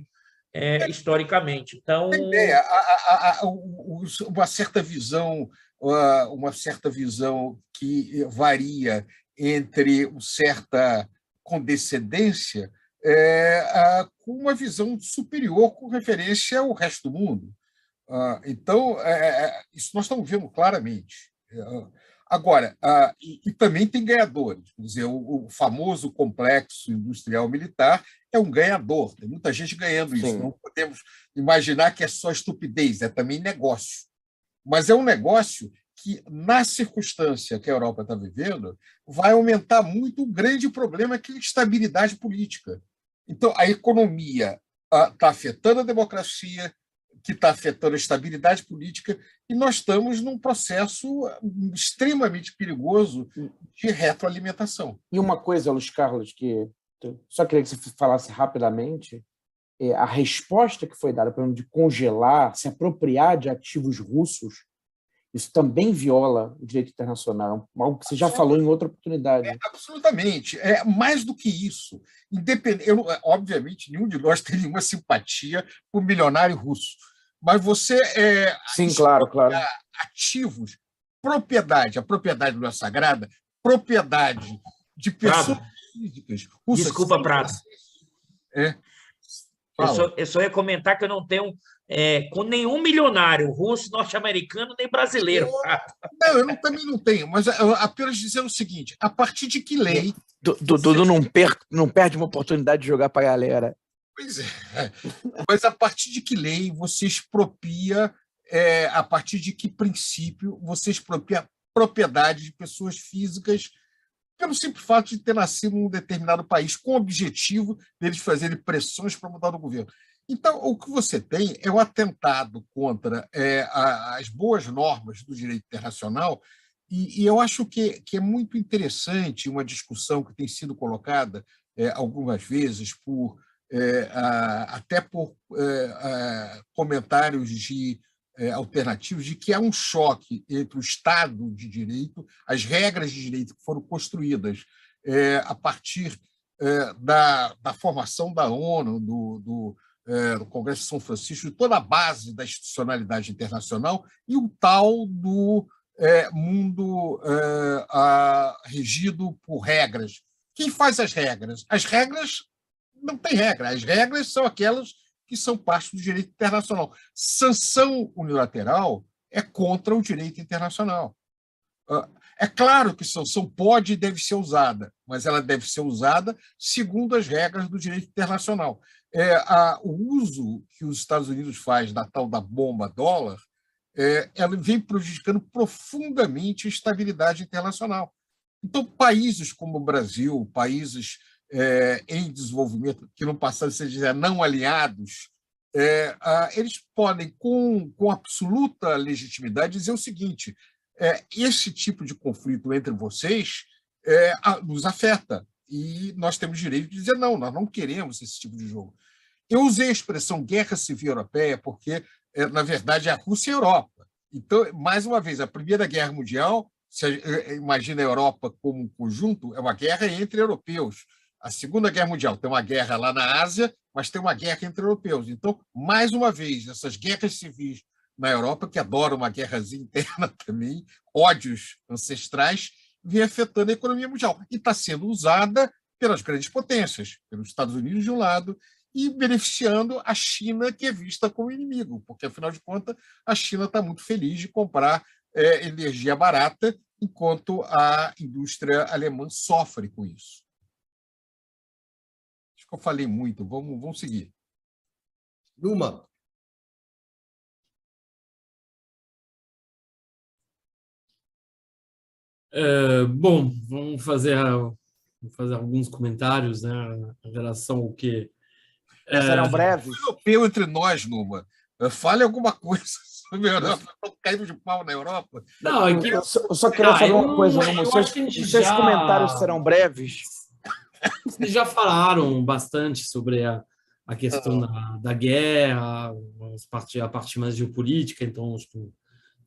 historicamente. Então, a ideia, uma certa visão que varia entre uma certa condescendência com uma visão superior com referência ao resto do mundo. Então, isso nós estamos vendo claramente. Agora, e também tem ganhadores. Quer dizer, o famoso complexo industrial militar é um ganhador. Tem muita gente ganhando isso. Sim. Não podemos imaginar que é só estupidez, é também negócio. Mas é um negócio que, na circunstância que a Europa está vivendo, vai aumentar muito o grande problema que é a estabilidade política. Então, a economia está afetando a democracia, que está afetando a estabilidade política, e nós estamos num processo extremamente perigoso de retroalimentação. E uma coisa, Luiz Carlos, que só queria que você falasse rapidamente, a resposta que foi dada para de congelar, se apropriar de ativos russos, isso também viola o direito internacional, algo que você já falou em outra oportunidade. Absolutamente. É mais do que isso. Obviamente, nenhum de nós tem nenhuma simpatia por milionário russo, mas você Sim, claro. ativos, propriedade, a propriedade não é sagrada, propriedade de pessoas físicas russas. Desculpa, Prado. Eu só ia comentar que eu não tenho com nenhum milionário russo, norte-americano, nem brasileiro. Não, eu também não tenho, mas apenas dizer o seguinte: a partir de que lei... Dudu não perde uma oportunidade de jogar para a galera. Pois é, mas a partir de que lei você expropria, a partir de que princípio você expropria propriedade de pessoas físicas pelo simples fato de ter nascido em um determinado país, com o objetivo deles fazerem pressões para mudar o governo. Então, o que você tem é um atentado contra as boas normas do direito internacional, e eu acho que é muito interessante uma discussão que tem sido colocada algumas vezes até por comentários alternativos de que há um choque entre o Estado de Direito, as regras de direito que foram construídas a partir da formação da ONU, do Congresso de São Francisco, de toda a base da institucionalidade internacional, e o tal do mundo regido por regras. Quem faz as regras? As regras não têm regra. As regras são aquelas que são parte do direito internacional. Sanção unilateral é contra o direito internacional. É claro que sanção pode e deve ser usada, mas ela deve ser usada segundo as regras do direito internacional. O uso que os Estados Unidos faz da tal da bomba dólar, ela vem prejudicando profundamente a estabilidade internacional. Então, países como o Brasil, países em desenvolvimento, que no passado se dizia não alinhados, eles podem, com absoluta legitimidade, dizer o seguinte: esse tipo de conflito entre vocês nos afeta, e nós temos direito de dizer não, nós não queremos esse tipo de jogo. Eu usei a expressão guerra civil europeia porque, na verdade, é a Rússia e a Europa. Então, mais uma vez, a Primeira Guerra Mundial, imagina a Europa como um conjunto, é uma guerra entre europeus. A Segunda Guerra Mundial tem uma guerra lá na Ásia, mas tem uma guerra entre europeus. Então, mais uma vez, essas guerras civis na Europa, que adoram uma guerrazinha interna também, ódios ancestrais, vem afetando a economia mundial. E está sendo usada pelas grandes potências, pelos Estados Unidos de um lado, e beneficiando a China, que é vista como inimigo, porque, afinal de contas, a China está muito feliz de comprar energia barata, enquanto a indústria alemã sofre com isso. Acho que eu falei muito, vamos seguir. Numa. Bom, vamos fazer alguns comentários, né, em relação ao que... Serão breves. O europeu entre nós, Numa. Fale alguma coisa sobre a Europa. Estão caindo de pau na Europa. Não, é que... Eu só queria falar uma coisa, Numa. Os seus comentários serão breves. Vocês já falaram bastante sobre a questão da guerra, a parte mais geopolítica, então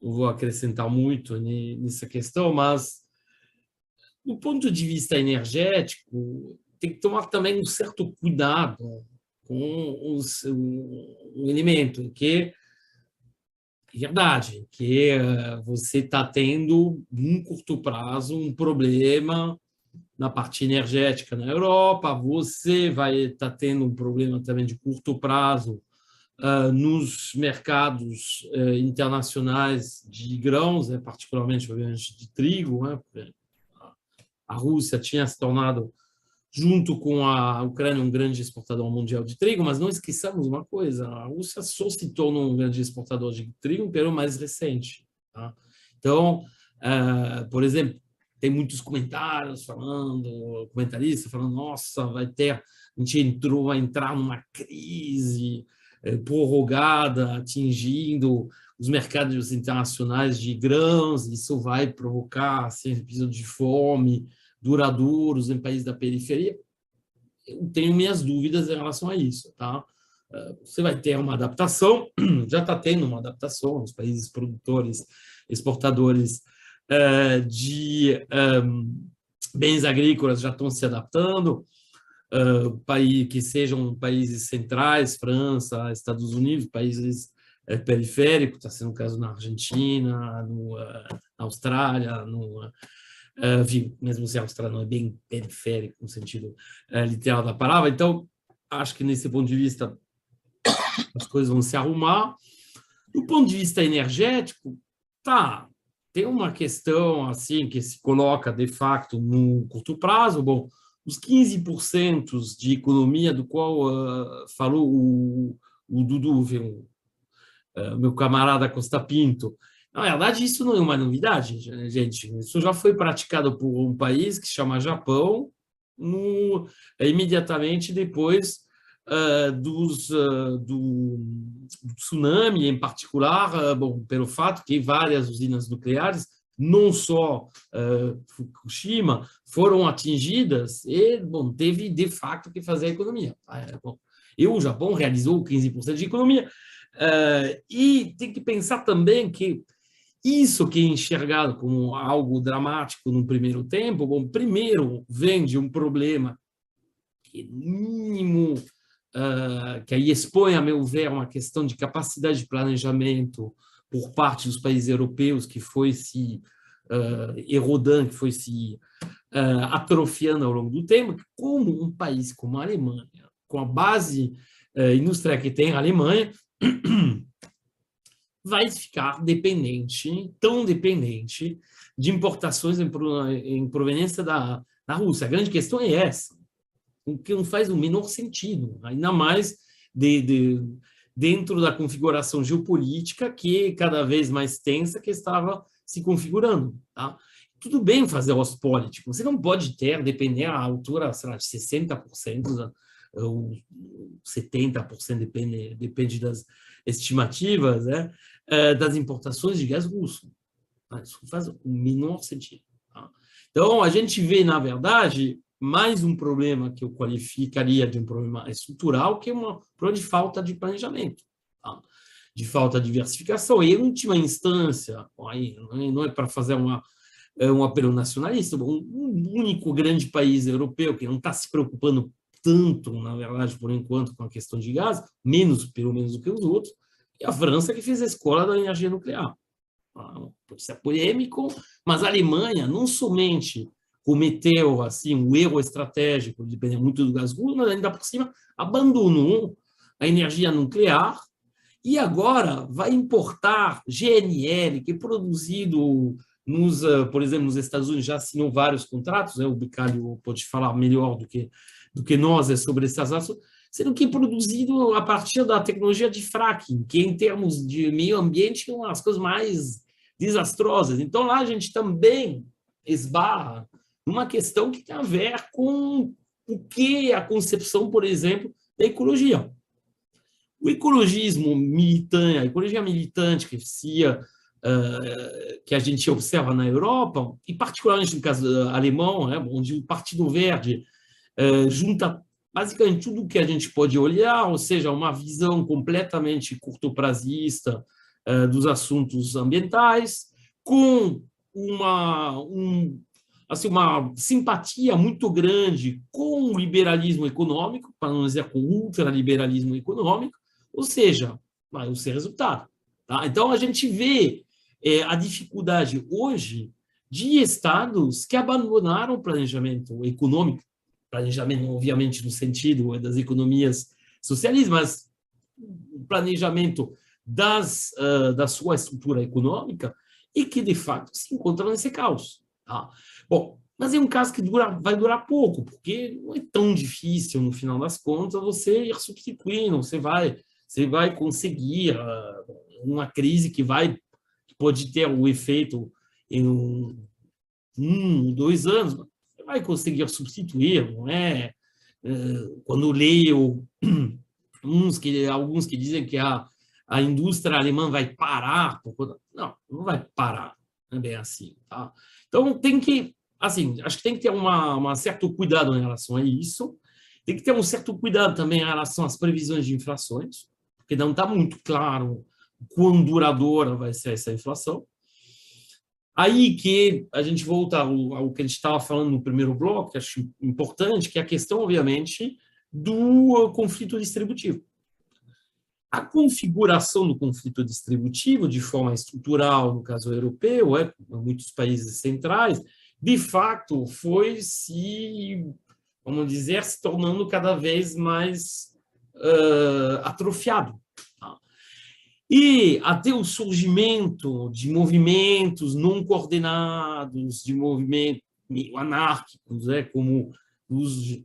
não vou acrescentar muito nessa questão, mas do ponto de vista energético, tem que tomar também um certo cuidado com um elemento que é verdade, que você está tendo, num curto prazo, um problema na parte energética na Europa, você vai estar tendo um problema também de curto prazo nos mercados internacionais de grãos, particularmente, obviamente, de trigo, porque a Rússia tinha se tornado, junto com a Ucrânia, um grande exportador mundial de trigo, mas não esqueçamos uma coisa, a Rússia só se tornou um grande exportador de trigo no período mais recente. Tá? Então, por exemplo, tem muitos comentários comentaristas falando, nossa, a gente vai entrar numa crise prorrogada, atingindo os mercados internacionais de grãos, isso vai provocar assim, episódios de fome duradouros em países da periferia. Eu tenho minhas dúvidas em relação a isso. Tá? Você vai ter uma adaptação, já está tendo uma adaptação, os países produtores, exportadores de bens agrícolas já estão se adaptando, que sejam países centrais, França, Estados Unidos, países periféricos, está sendo o caso na Argentina, na Austrália, mesmo se a Austrália não é bem periférico no sentido literal da palavra. Então, acho que nesse ponto de vista as coisas vão se arrumar. Do ponto de vista energético, tem uma questão assim que se coloca de facto no curto prazo. Bom, os 15% de economia do qual falou o Dudu, meu camarada Costa Pinto. Na verdade, isso não é uma novidade, gente. Isso já foi praticado por um país que se chama Japão, imediatamente depois do tsunami, em particular, pelo fato que várias usinas nucleares, não só Fukushima, foram atingidas e teve, de fato, que fazer a economia. E o Japão realizou 15% de economia. E tem que pensar também que isso que é enxergado como algo dramático no primeiro tempo, primeiro vem de um problema que, mínimo, que aí expõe, a meu ver, uma questão de capacidade de planejamento por parte dos países europeus que foi se erodando, que foi se atrofiando ao longo do tempo, como um país como a Alemanha, com a base industrial que tem a Alemanha, vai ficar tão dependente de importações em proveniência da Rússia. A grande questão é essa, o que não faz o menor sentido, ainda mais dentro da configuração geopolítica que é cada vez mais tensa que estava se configurando. Tá? Tudo bem fazer Ostpolitik, você não pode depender à altura, sei lá, de 60%, ou 70%, depende das estimativas, das importações de gás russo. Isso faz o menor sentido. Tá? Então, a gente vê, na verdade, mais um problema que eu qualificaria de um problema estrutural, que é um problema de falta de planejamento, tá? De falta de diversificação. E, em última instância, aí, não é para fazer um apelo nacionalista, um único grande país europeu que não está se preocupando tanto, na verdade, por enquanto, com a questão de gás, pelo menos do que os outros, é a França, que fez a escola da energia nuclear. Pode ser polêmico, mas a Alemanha não somente cometeu assim, um erro estratégico, de depender muito do gás russo, mas ainda por cima abandonou a energia nuclear e agora vai importar GNL, que é produzido, por exemplo, nos Estados Unidos, já assinou vários contratos, o Bicalho pode falar melhor do que nós sobre essas ações, sendo que é produzido a partir da tecnologia de fracking, que em termos de meio ambiente é uma das coisas mais desastrosas. Então, lá a gente também esbarra numa questão que tem a ver com o que é a concepção, por exemplo, da ecologia. O ecologismo militante, a ecologia militante que a gente observa na Europa, e particularmente no caso alemão, onde o Partido Verde junta basicamente tudo o que a gente pode olhar, ou seja, uma visão completamente curtoprazista dos assuntos ambientais, com uma simpatia muito grande com o liberalismo econômico, para não dizer com o ultraliberalismo econômico, ou seja, vai ser resultado. Tá? Então, a gente vê a dificuldade hoje de estados que abandonaram o planejamento econômico, planejamento, obviamente, no sentido das economias socialistas, mas um planejamento da sua estrutura econômica e que, de fato, se encontra nesse caos. Tá? Bom, mas é um caso que vai durar pouco, porque não é tão difícil, no final das contas, você ir substituindo, você vai conseguir uma crise que pode ter um efeito em 2 anos, você vai conseguir substituir, não é? Quando leio alguns que dizem que a indústria alemã vai parar, não vai parar, não é bem assim, tá? Então tem que, assim, acho que tem que ter um certo cuidado em relação a isso, tem que ter um certo cuidado também em relação às previsões de inflações, porque não está muito claro quão duradoura vai ser essa inflação. Aí que a gente volta ao que a gente estava falando no primeiro bloco, que acho importante, que é a questão, obviamente, do conflito distributivo. A configuração do conflito distributivo, de forma estrutural, no caso europeu, em muitos países centrais, de fato, foi vamos dizer, se tornando cada vez mais atrofiado. E até o surgimento de movimentos não coordenados, de movimentos anárquicos, como os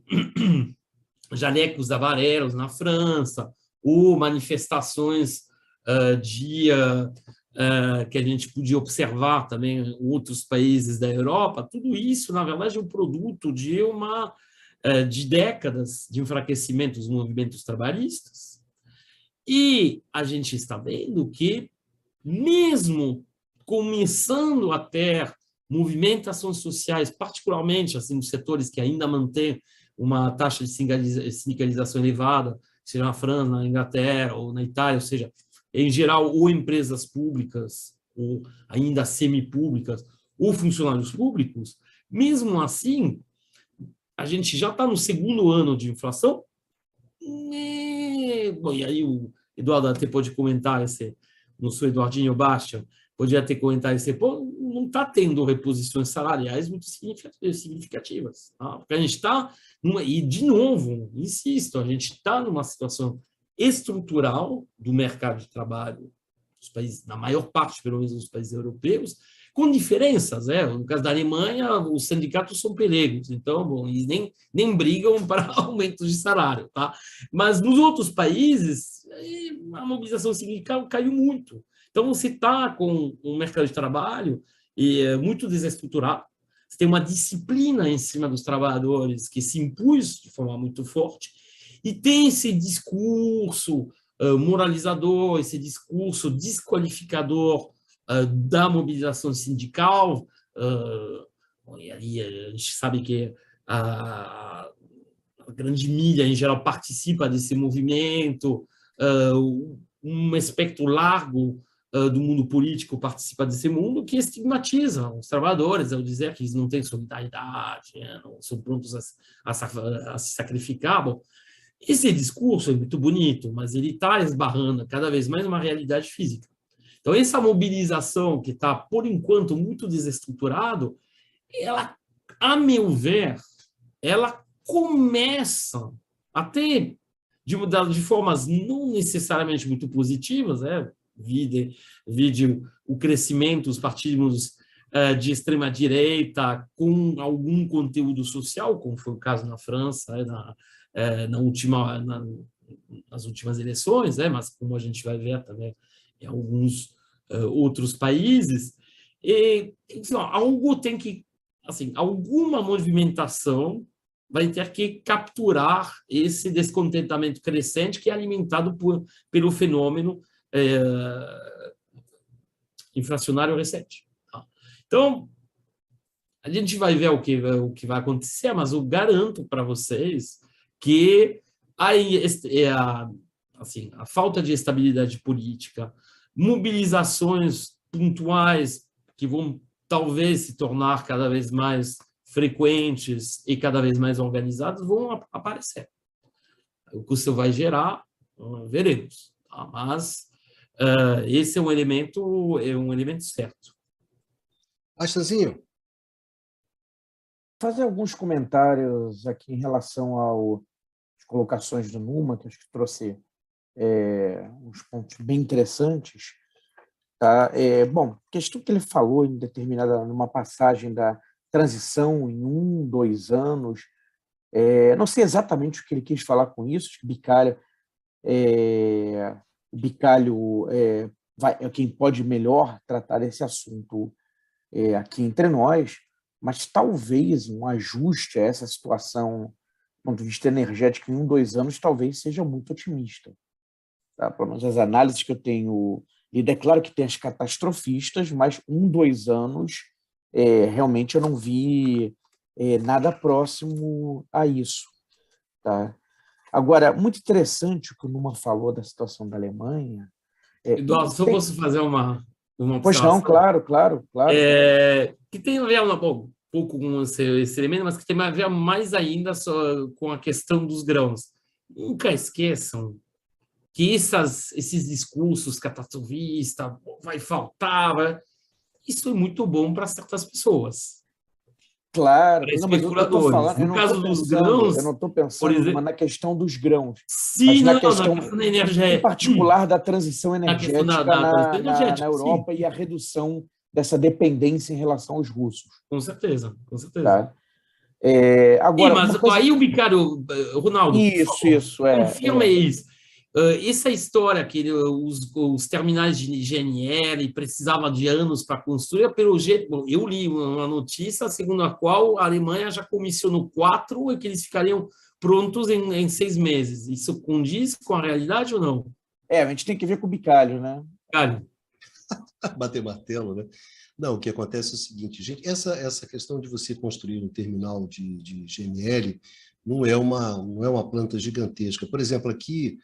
jalecos amarelos na França, ou manifestações que a gente podia observar também em outros países da Europa, tudo isso, na verdade, é um produto de décadas de enfraquecimento dos movimentos trabalhistas. E a gente está vendo que, mesmo começando a ter movimentações sociais, particularmente assim, nos setores que ainda mantêm uma taxa de sindicalização elevada, seja na França, na Inglaterra ou na Itália, ou seja, em geral, ou empresas públicas, ou ainda semipúblicas, ou funcionários públicos, mesmo assim, a gente já está no 2º ano de inflação. Bom, e aí o Eduardo até pode comentar não sou Eduardinho Bastian, podia ter comentado não está tendo reposições salariais muito significativas. Tá? Porque a gente está, e de novo, insisto, a gente está numa situação estrutural do mercado de trabalho dos países, na maior parte, pelo menos, dos países europeus, com diferenças. No caso da Alemanha, os sindicatos são pelegos, então, bom, eles nem brigam para aumentos de salário. Tá? Mas nos outros países, a mobilização sindical caiu muito. Então, você está com um mercado de trabalho muito desestruturado, você tem uma disciplina em cima dos trabalhadores que se impôs de forma muito forte, e tem esse discurso moralizador, esse discurso desqualificador da mobilização sindical. E aí a gente sabe que a grande mídia, em geral, participa desse movimento, um espectro largo do mundo político participa desse mundo, que estigmatiza os trabalhadores ao dizer que eles não têm solidariedade, não são prontos a se sacrificar. Bom, esse discurso é muito bonito, mas ele está esbarrando cada vez mais uma realidade física. Então, essa mobilização que está, por enquanto, muito desestruturado, ela, a meu ver, ela começa até de formas não necessariamente muito positivas, vide o crescimento dos partidos de extrema-direita com algum conteúdo social, como foi o caso na França, nas últimas eleições, mas como a gente vai ver também em alguns outros países. E, enfim, algo tem que, assim, alguma movimentação vai ter que capturar esse descontentamento crescente que é alimentado pelo fenômeno inflacionário recente. Tá? Então, a gente vai ver o que vai acontecer, mas eu garanto para vocês que a falta de estabilidade política, mobilizações pontuais que vão talvez se tornar cada vez mais frequentes e cada vez mais organizadas vão aparecer. O que isso vai gerar, veremos. Tá? Mas esse é um elemento certo. Bastianzinho? Fazer alguns comentários aqui em relação às colocações do Numa, que acho que trouxe uns pontos bem interessantes. Tá? Bom, questão que ele falou numa passagem da transição em 2 anos, não sei exatamente o que ele quis falar com isso, acho que o Bicalho é quem pode melhor tratar desse assunto aqui entre nós, mas talvez um ajuste a essa situação, do ponto de vista energético, em 2 anos, talvez seja muito otimista. Tá? Pelo menos as análises que eu tenho lido, é claro que tem as catastrofistas, mas 2 anos, realmente eu não vi nada próximo a isso. Tá? Agora, muito interessante o que o Numa falou da situação da Alemanha. Eduardo, se eu posso fazer uma Pois não, claro. Que tem a ver um pouco com esse elemento, mas que tem a ver mais ainda só com a questão dos grãos. Nunca esqueçam que esses discursos catastrofistas, vai faltar, isso é muito bom para certas pessoas. Claro, Para não, mas especuladores. No caso dos grãos, eu não estou pensando por exemplo, na questão dos grãos, sim, mas na questão energética, em particular da transição energética energética, na Europa, sim. E a redução dessa dependência em relação aos russos. Com certeza. Tá? Agora, mas aí o Bicalho, Ronaldo, confirma isso. Essa história que os terminais de GNL precisavam de anos para construir, pelo jeito, bom, eu li uma notícia segundo a qual a Alemanha já comissionou 4 e que eles ficariam prontos em 6 meses. Isso condiz com a realidade ou não? A gente tem que ver com o Bicalho, né? Bicalho. Bater martelo, né? Não, o que acontece é o seguinte, gente, essa questão de você construir um terminal de GNL não é uma planta gigantesca. Por exemplo, aqui,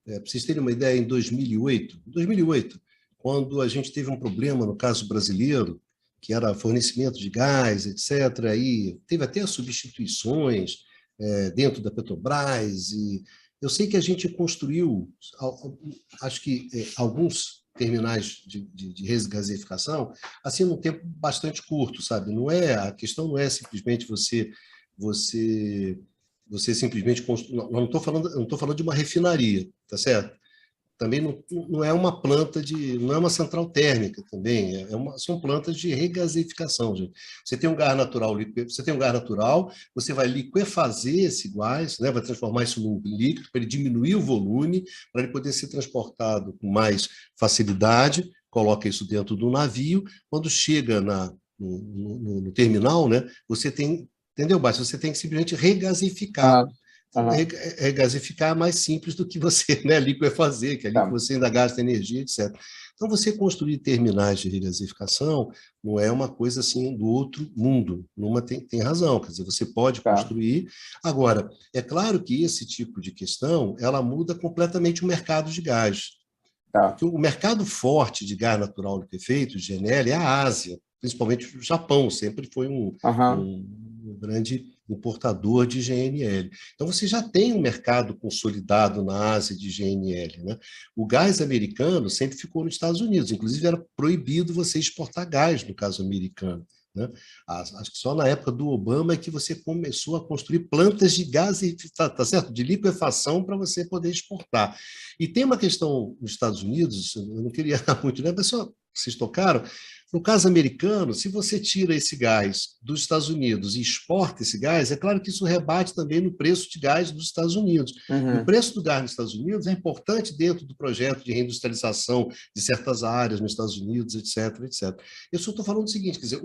para vocês terem uma ideia, em 2008, quando a gente teve um problema no caso brasileiro, que era fornecimento de gás, etc., aí teve até substituições dentro da Petrobras, e eu sei que a gente construiu, acho que alguns terminais de resgasificação, assim, num tempo bastante curto, sabe? A questão não é simplesmente você simplesmente construir. Não estou falando de uma refinaria, tá certo? Também não é uma planta não é uma central térmica também, são plantas de regasificação, gente. Você tem um gás natural, você vai liquefazer esse gás, né? Vai transformar isso num líquido para ele diminuir o volume, para ele poder ser transportado com mais facilidade, coloca isso dentro do navio, quando chega no terminal, né? Você tem, entendeu, Bárcio? Você tem que simplesmente regasificar. Regasificar é mais simples do que você, né, liquefazer, que ali você ainda gasta energia, etc. Então, você construir terminais de regasificação não é uma coisa assim do outro mundo. Tem razão, quer dizer, você pode construir. Agora, é claro que esse tipo de questão, ela muda completamente o mercado de gás. Porque o mercado forte de gás natural liquefeito, de GNL, é a Ásia, principalmente o Japão, sempre foi um grande importador de GNL. Então, você já tem um mercado consolidado na Ásia de GNL, né? O gás americano sempre ficou nos Estados Unidos, inclusive era proibido você exportar gás no caso americano, né? Acho que só na época do Obama é que você começou a construir plantas de gás, tá certo? De liquefação para você poder exportar. E tem uma questão nos Estados Unidos, eu não queria muito, né? Mas só vocês tocaram. No caso americano, se você tira esse gás dos Estados Unidos e exporta esse gás, é claro que isso rebate também no preço de gás dos Estados Unidos. O preço do gás nos Estados Unidos é importante dentro do projeto de reindustrialização de certas áreas nos Estados Unidos, etc., etc. Eu só estou falando o seguinte, quer dizer,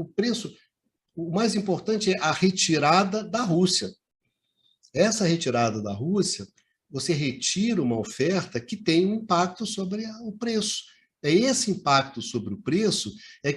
o mais importante é a retirada da Rússia. Essa retirada da Rússia, você retira uma oferta que tem um impacto sobre o preço. É esse impacto sobre o preço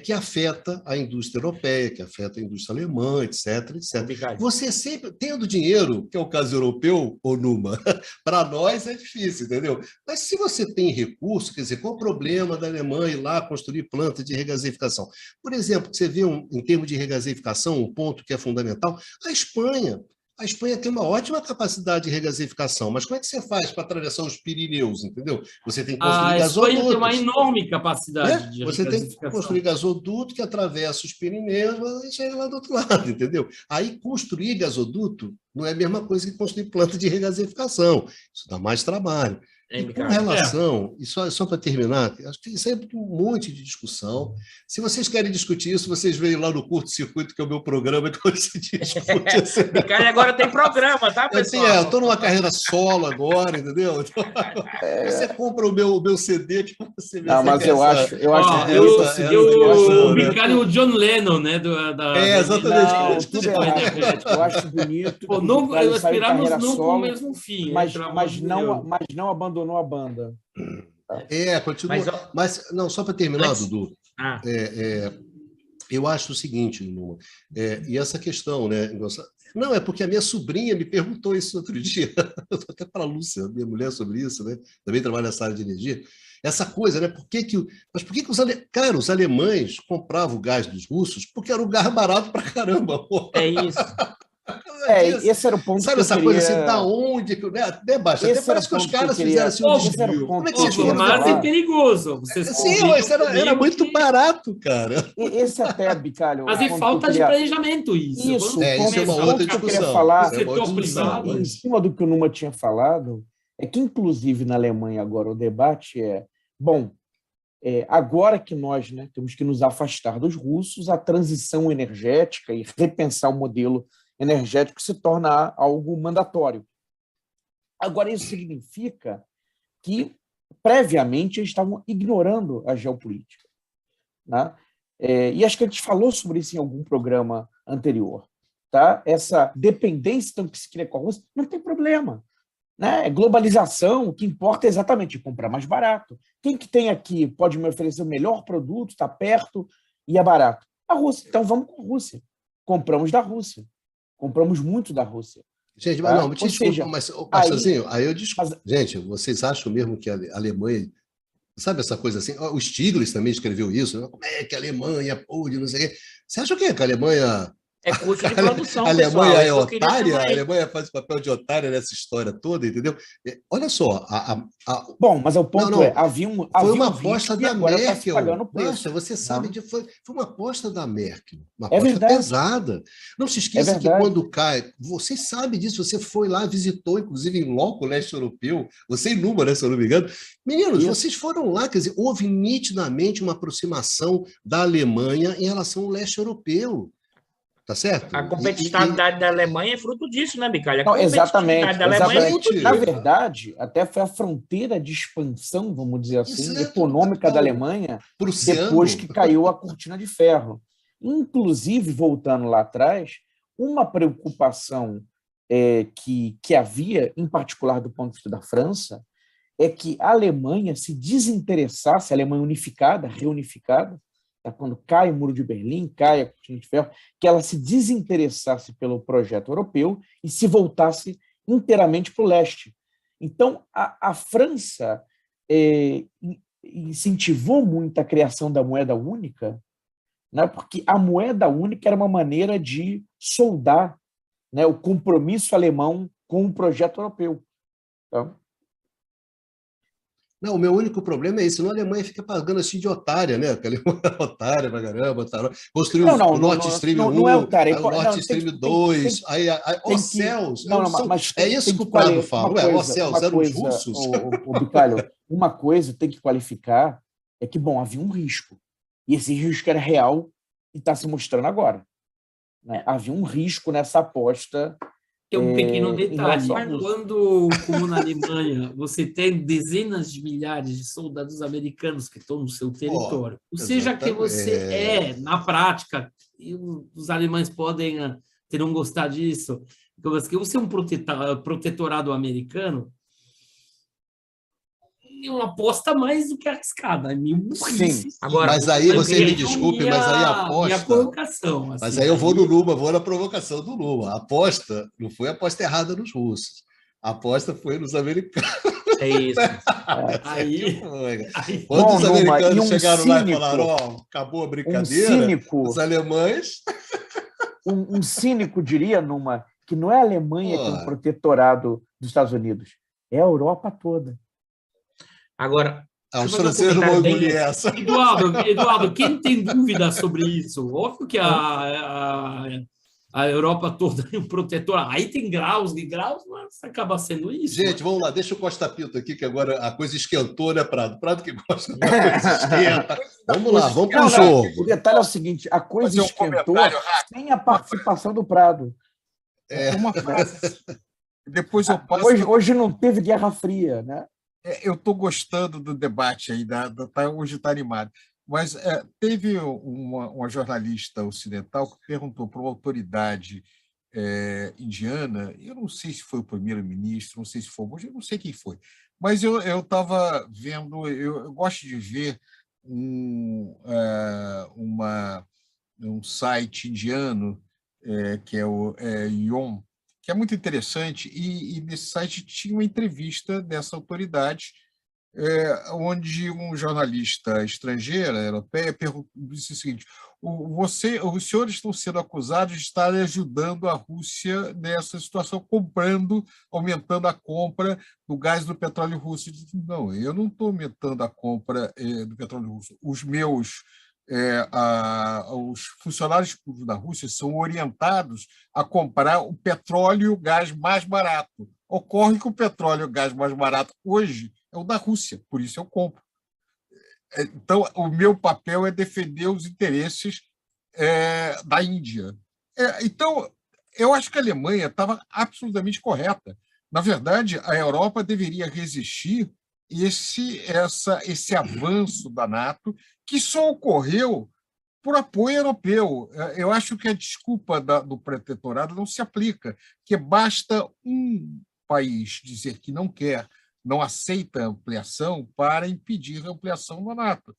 que afeta a indústria europeia, que afeta a indústria alemã, etc., etc. Você sempre, tendo dinheiro, que é o caso europeu, ou Numa, para nós é difícil, entendeu? Mas se você tem recurso, quer dizer, qual o problema da Alemanha ir lá construir planta de regasificação? Por exemplo, você vê em termos de regasificação, um ponto que é fundamental, a Espanha. A Espanha tem uma ótima capacidade de regasificação, mas como é que você faz para atravessar os Pirineus, entendeu? Você tem que construir gasodutos. A Espanha tem uma enorme capacidade de Você regasificação. tem que construir gasoduto que atravessa os Pirineus e chega lá do outro lado, entendeu? Aí construir gasoduto não é a mesma coisa que construir planta de regasificação. Isso dá mais trabalho. E com relação, e só para terminar, acho que isso é um monte de discussão. Se vocês querem discutir isso, vocês veem lá no Curto Circuito, que é o meu programa, que se discute. Bicalho agora tem programa, tá, pessoal? Eu estou numa carreira solo agora, entendeu? Então, você compra o meu CD que você vê. Não, mas eu acho o Bicalho é o John Lennon, né? Exatamente. Não, tudo errado. Eu acho bonito. Aspiramos não com o mesmo fim. Mas não abandonou a banda. Continua. Mas não, só para terminar, Dudu, eu acho o seguinte, Numa, e essa questão, né? Não, é porque a minha sobrinha me perguntou isso outro dia, até para a Lúcia, minha mulher, sobre isso, né? Também trabalha nessa área de energia. Essa coisa, né? Por que os alemães compravam o gás dos russos? Porque era um gás barato para caramba. Porra. É isso. Esse era o ponto. Sabe essa coisa assim, da onde? Né, Baixa? Até parece que os caras fizeram assim um desvio. Como é que vocês mas é perigoso. Sim, mas era muito barato, cara. Esse até, Bicalho. Mas é falta de planejamento isso. Isso é uma outra discussão. Falar, setor privado. Em cima do que o Numa tinha falado, é que, inclusive, na Alemanha agora, o debate agora que nós, né, temos que nos afastar dos russos, a transição energética e repensar o modelo energético se torna algo mandatório. Agora, isso significa que, previamente, eles estavam ignorando a geopolítica. Né? E acho que a gente falou sobre isso em algum programa anterior. Tá? Essa dependência então, que se cria com a Rússia não tem problema. Né? Globalização, o que importa é exatamente comprar mais barato. Quem que tem aqui pode me oferecer o melhor produto, está perto e é barato? A Rússia. Então, vamos com a Rússia. Compramos da Rússia. Compramos muito da Rússia. Gente, mas não, desculpa, mas aí eu desculpo. Gente, vocês acham mesmo que a Alemanha... Sabe essa coisa assim? O Stiglitz também escreveu isso. Né? Como é que a Alemanha pôde, não sei o quê. Você acha o quê? Que a Alemanha... É custo de produção, a Alemanha pessoal. É otária? A Alemanha faz o papel de otária nessa história toda, entendeu? Olha só... Bom, mas o ponto foi uma aposta da Merkel. Nossa, você sabe, foi uma aposta da Merkel. Uma aposta pesada. Não se esqueça que quando cai... Você sabe disso, você foi lá, visitou, inclusive, em loco o leste europeu, você e Numa, né, se eu não me engano. Meninos, vocês foram lá, quer dizer, houve nitidamente uma aproximação da Alemanha em relação ao leste europeu. Tá certo? A competitividade da Alemanha é fruto disso, né, Bicalho? Exatamente. Da Alemanha é fruto disso. Na verdade, até foi a fronteira de expansão, vamos dizer assim, econômica da Alemanha, depois que caiu a cortina de ferro. Inclusive, voltando lá atrás, uma preocupação que havia, em particular do ponto de vista da França, é que a Alemanha se desinteressasse, a Alemanha unificada, reunificada, quando cai o Muro de Berlim, cai a cortina de ferro, que ela se desinteressasse pelo projeto europeu e se voltasse inteiramente para o leste. Então, a França incentivou muito a criação da moeda única, né, porque a moeda única era uma maneira de soldar, né, o compromisso alemão com o projeto europeu. Tá? Não, o meu único problema é isso. Senão a Alemanha fica pagando assim de otária, né? Porque a Alemanha é otária pra caramba. Construiu o Nord Stream 1, não é otária, o Nord Stream 2, céus. É isso que o Prado fala. Céus, eram os russos? Bicalho, uma coisa tem que qualificar é que, bom, havia um risco. E esse risco era real e está se mostrando agora. Né? Havia um risco nessa aposta. Tem um pequeno detalhe, quando, como na Alemanha, você tem dezenas de milhares de soldados americanos que estão no seu território, ou seja, que você na prática, e os alemães podem não gostar disso, que você é um protetorado americano, é uma aposta mais do que arriscada, é meio burrice. Agora, mas aí, você me desculpe, mas aí a aposta... Minha colocação. Assim, mas aí eu vou no Luma, vou na provocação do Luma. A aposta não foi a aposta errada nos russos. A aposta foi nos americanos. É isso. Quando os americanos chegaram lá e falaram, acabou a brincadeira, os alemães... um cínico diria, Numa, que não é a Alemanha que é um protetorado dos Estados Unidos, é a Europa toda. Agora, os franceses não vão engolir essa. Eduardo, quem tem dúvida sobre isso? Óbvio que a a Europa toda em um protetor. Aí tem graus e graus, mas acaba sendo isso. Gente, vamos lá, deixa o Costa Pinto aqui, que agora a coisa esquentou, né, Prado? Prado que gosta da coisa esquenta. Vamos lá, vamos para o jogo. O detalhe é o seguinte, a coisa esquentou sem a participação do Prado. Uma frase. Depois eu passo... Hoje não teve Guerra Fria, né? Eu estou gostando do debate aí, hoje está animado. Mas teve uma jornalista ocidental que perguntou para uma autoridade indiana, eu não sei se foi o primeiro-ministro, não sei se foi o Bush, eu não sei quem foi, mas eu estava vendo, eu gosto de ver um site indiano, que é o ION, que é muito interessante, e nesse site tinha uma entrevista dessa autoridade, onde um jornalista estrangeira, europeia, disse o seguinte: os senhores estão sendo acusados de estarem ajudando a Rússia nessa situação, aumentando a compra do gás e do petróleo russo. Disse, não, eu não estou aumentando a compra do petróleo russo. Os funcionários públicos da Rússia são orientados a comprar o petróleo e o gás mais barato. Ocorre que o petróleo e o gás mais barato hoje é o da Rússia, por isso eu compro. Então, o meu papel é defender os interesses da Índia. Então, eu acho que a Alemanha estava absolutamente correta. Na verdade, a Europa deveria resistir esse avanço da NATO, que só ocorreu por apoio europeu. Eu acho que a desculpa do protetorado não se aplica, que basta um país dizer que não quer, não aceita a ampliação para impedir a ampliação da NATO.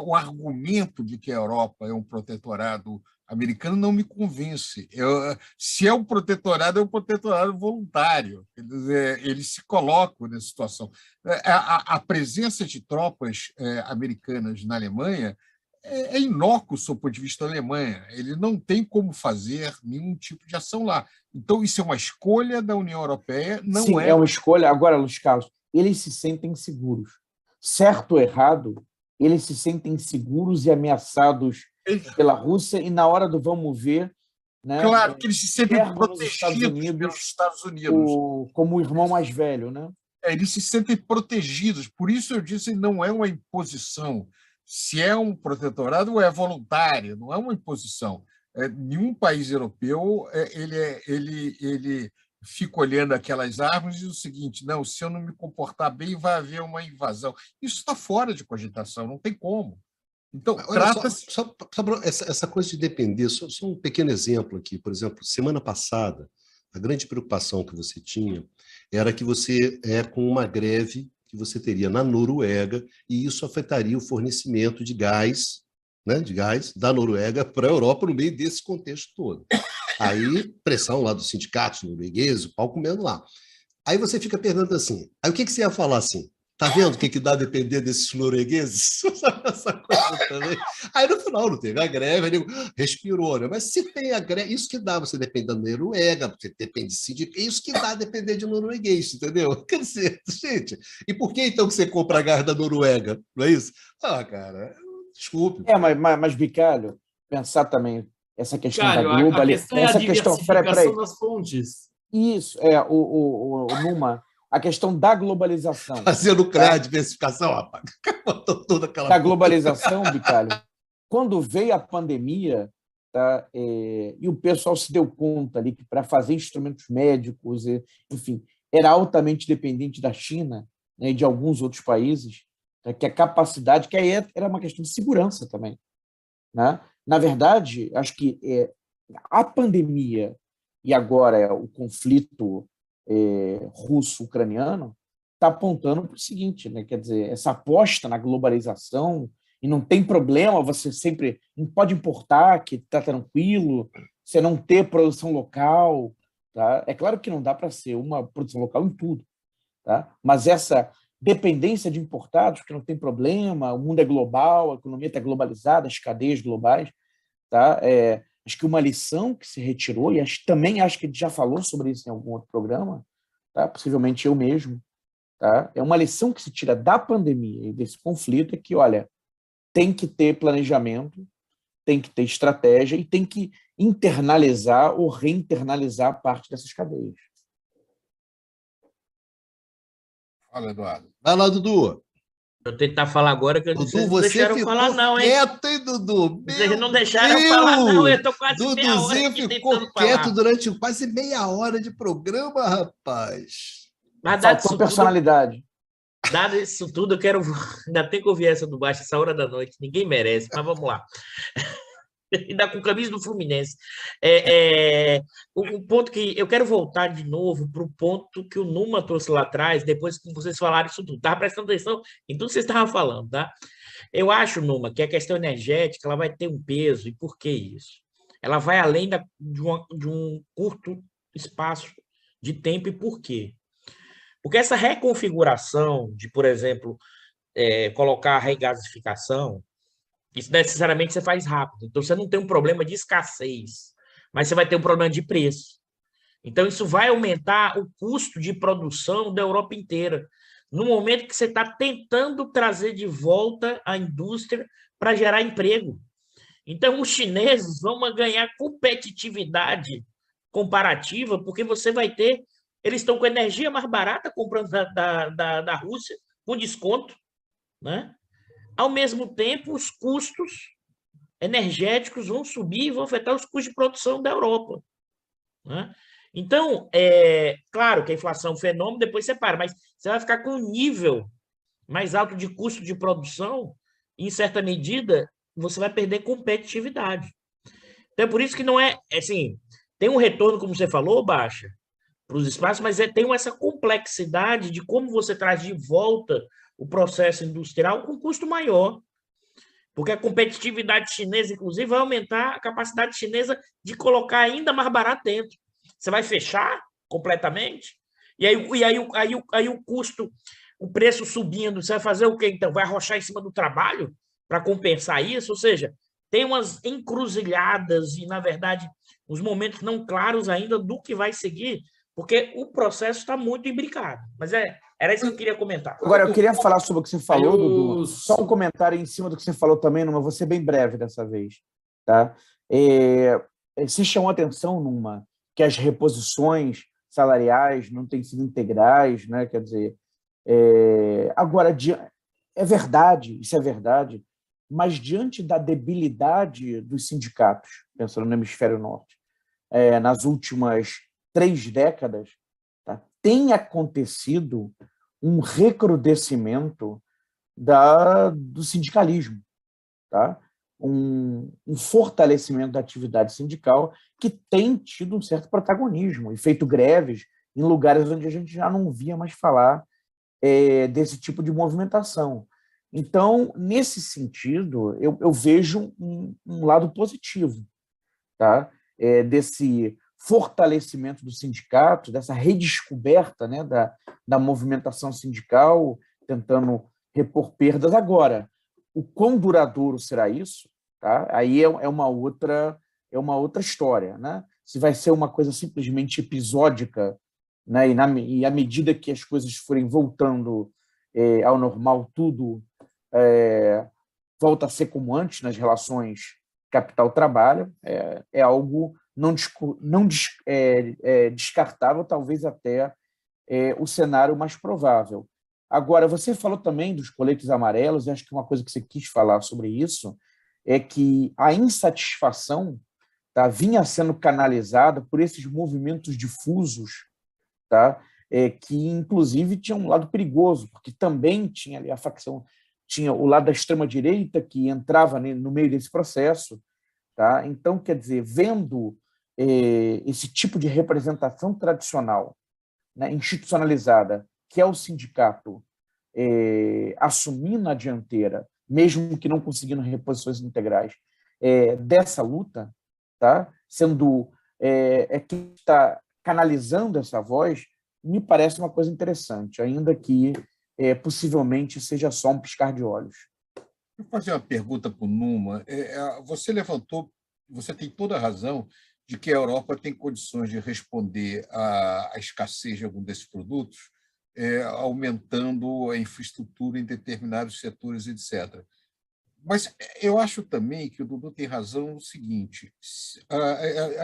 O argumento de que a Europa é um protetorado americano não me convence. Se é um protetorado voluntário. Eles se colocam nessa situação. A presença de tropas americanas na Alemanha é inócuo do ponto de vista da Alemanha. Ele não tem como fazer nenhum tipo de ação lá. Então, isso é uma escolha da União Europeia. Sim, é uma escolha. Agora, Luiz Carlos, eles se sentem seguros. Certo ou errado, eles se sentem seguros e ameaçados pela Rússia, e na hora do vamos ver... Né, claro que eles se sentem protegidos pelos Estados Unidos. Como o irmão mais velho. Né? Eles se sentem protegidos. Por isso eu disse que não é uma imposição. Se é um protetorado, é voluntário, não é uma imposição. Nenhum país europeu ele fica olhando aquelas árvores e diz o seguinte: não, se eu não me comportar bem, vai haver uma invasão. Isso está fora de cogitação, não tem como. Então, trata-se... Essa coisa de depender, só um pequeno exemplo aqui. Por exemplo, semana passada, a grande preocupação que você tinha era que você com uma greve que você teria na Noruega, e isso afetaria o fornecimento de gás, né, da Noruega para a Europa no meio desse contexto todo. Aí, pressão lá dos sindicatos noruegueses, o pau comendo lá. Aí você fica perguntando assim, aí o que você ia falar assim? Tá vendo o que dá a depender desses noruegueses? Essa coisa também. Aí, no final, não teve a greve, ele respirou, né? Mas se tem a greve, isso que dá você depender da Noruega, você depende de sindicato, isso que dá a depender de norueguês, entendeu? Quer dizer, gente, e por que então que você compra a gás da Noruega? Não é isso? Ah, cara, desculpe. Mas Bicalho, pensar também essa questão da globalização. Essa questão é a diversificação das fontes. Isso, Numa... A questão da globalização. Fazendo a diversificação, rapaz. Toda aquela da globalização, Bicalho. Quando veio a pandemia, tá, e o pessoal se deu conta ali que para fazer instrumentos médicos, enfim, era altamente dependente da China, né, e de alguns outros países, tá, que a capacidade, que aí era uma questão de segurança também. Né? Na verdade, acho que a pandemia e agora o conflito russo-ucraniano está apontando para o seguinte, né? Quer dizer, essa aposta na globalização, e não tem problema, você sempre pode importar, que está tranquilo, você não ter produção local. Tá? É claro que não dá para ser uma produção local em tudo, tá? Mas essa dependência de importados, que não tem problema, o mundo é global, a economia está globalizada, as cadeias globais, tá? Acho que uma lição que se retirou, e também acho que a gente já falou sobre isso em algum outro programa, tá? Possivelmente eu mesmo, tá? É uma lição que se tira da pandemia e desse conflito, é que, olha, tem que ter planejamento, tem que ter estratégia e tem que internalizar ou reinternalizar parte dessas cadeias. Fala, Eduardo. Vai lá, Dudu. Eu tentar falar agora que Dudu, vocês não você deixaram eu ficou falar, não, hein? quieto, hein, Dudu? Vocês não Meu deixaram eu falar, não. Eu Deus! estou quase meia hora Duduzinho aqui ficou tentando quieto falar. durante quase meia hora de programa, rapaz. Mas Faltou personalidade. Dado isso tudo, eu quero. Ainda tem que ouvir essa do baixo, essa hora da noite. Ninguém merece, mas vamos lá. Ainda com camisa do Fluminense. O ponto que eu quero voltar de novo para o ponto que o Numa trouxe lá atrás, depois que vocês falaram isso tudo. Estava prestando atenção em tudo que vocês estavam falando, tá? Eu acho, Numa, que a questão energética ela vai ter um peso. E por que isso? Ela vai além de um curto espaço de tempo. E por quê? Porque essa reconfiguração de, por exemplo, colocar a regasificação, isso necessariamente você faz rápido. Então, você não tem um problema de escassez, mas você vai ter um problema de preço. Então, isso vai aumentar o custo de produção da Europa inteira, no momento que você está tentando trazer de volta a indústria para gerar emprego. Então, os chineses vão ganhar competitividade comparativa, porque você vai ter... Eles estão com energia mais barata comprando da Rússia, com desconto, né? Ao mesmo tempo, os custos energéticos vão subir e vão afetar os custos de produção da Europa, né? Então, claro que a inflação é um fenômeno, depois você para, mas você vai ficar com um nível mais alto de custo de produção e, em certa medida, você vai perder competitividade. Então, é por isso que não é, assim, tem um retorno, como você falou, Baixa, para os espaços, mas tem essa complexidade de como você traz de volta o processo industrial com custo maior. Porque a competitividade chinesa, inclusive, vai aumentar a capacidade chinesa de colocar ainda mais barato dentro. Você vai fechar completamente? E aí o custo, o preço subindo, você vai fazer o quê, então? Vai arrochar em cima do trabalho para compensar isso? Ou seja, tem umas encruzilhadas e, na verdade, uns momentos não claros ainda do que vai seguir, porque o processo está muito imbricado. Mas era isso que eu queria comentar. Agora, eu queria falar sobre o que você falou, Dudu. Só um comentário em cima do que você falou também, mas vou ser bem breve dessa vez. Tá? Você chamou atenção que as reposições salariais não têm sido integrais, né? Quer dizer, agora, é verdade, isso é verdade, mas diante da debilidade dos sindicatos, pensando no hemisfério norte, nas últimas 3 décadas, tá, tem acontecido um recrudescimento do sindicalismo, tá? Um fortalecimento da atividade sindical que tem tido um certo protagonismo e feito greves em lugares onde a gente já não via mais falar desse tipo de movimentação. Então, nesse sentido, eu vejo um lado positivo, tá? Desse fortalecimento do sindicato, dessa redescoberta, né, da movimentação sindical, tentando repor perdas. Agora, o quão duradouro será isso? Tá? Aí é uma outra história, né? Se vai ser uma coisa simplesmente episódica, né, e à medida que as coisas forem voltando ao normal, tudo volta a ser como antes nas relações capital-trabalho, é algo não descartável, talvez até o cenário mais provável. Agora, você falou também dos coletes amarelos, e acho que uma coisa que você quis falar sobre isso é que a insatisfação, tá, vinha sendo canalizada por esses movimentos difusos, tá, que, inclusive, tinha um lado perigoso, porque também tinha ali a facção, tinha o lado da extrema-direita que entrava no meio desse processo. Tá? Então, quer dizer, vendo esse tipo de representação tradicional, né, institucionalizada, que é o sindicato assumindo a dianteira, mesmo que não conseguindo reposições integrais, dessa luta, tá? Sendo quem está canalizando essa voz, me parece uma coisa interessante, ainda que possivelmente seja só um piscar de olhos. Vou fazer uma pergunta para o Numa. Você levantou, você tem toda a razão de que a Europa tem condições de responder à escassez de algum desses produtos, aumentando a infraestrutura em determinados setores, etc. Mas eu acho também que o Dudu tem razão no seguinte.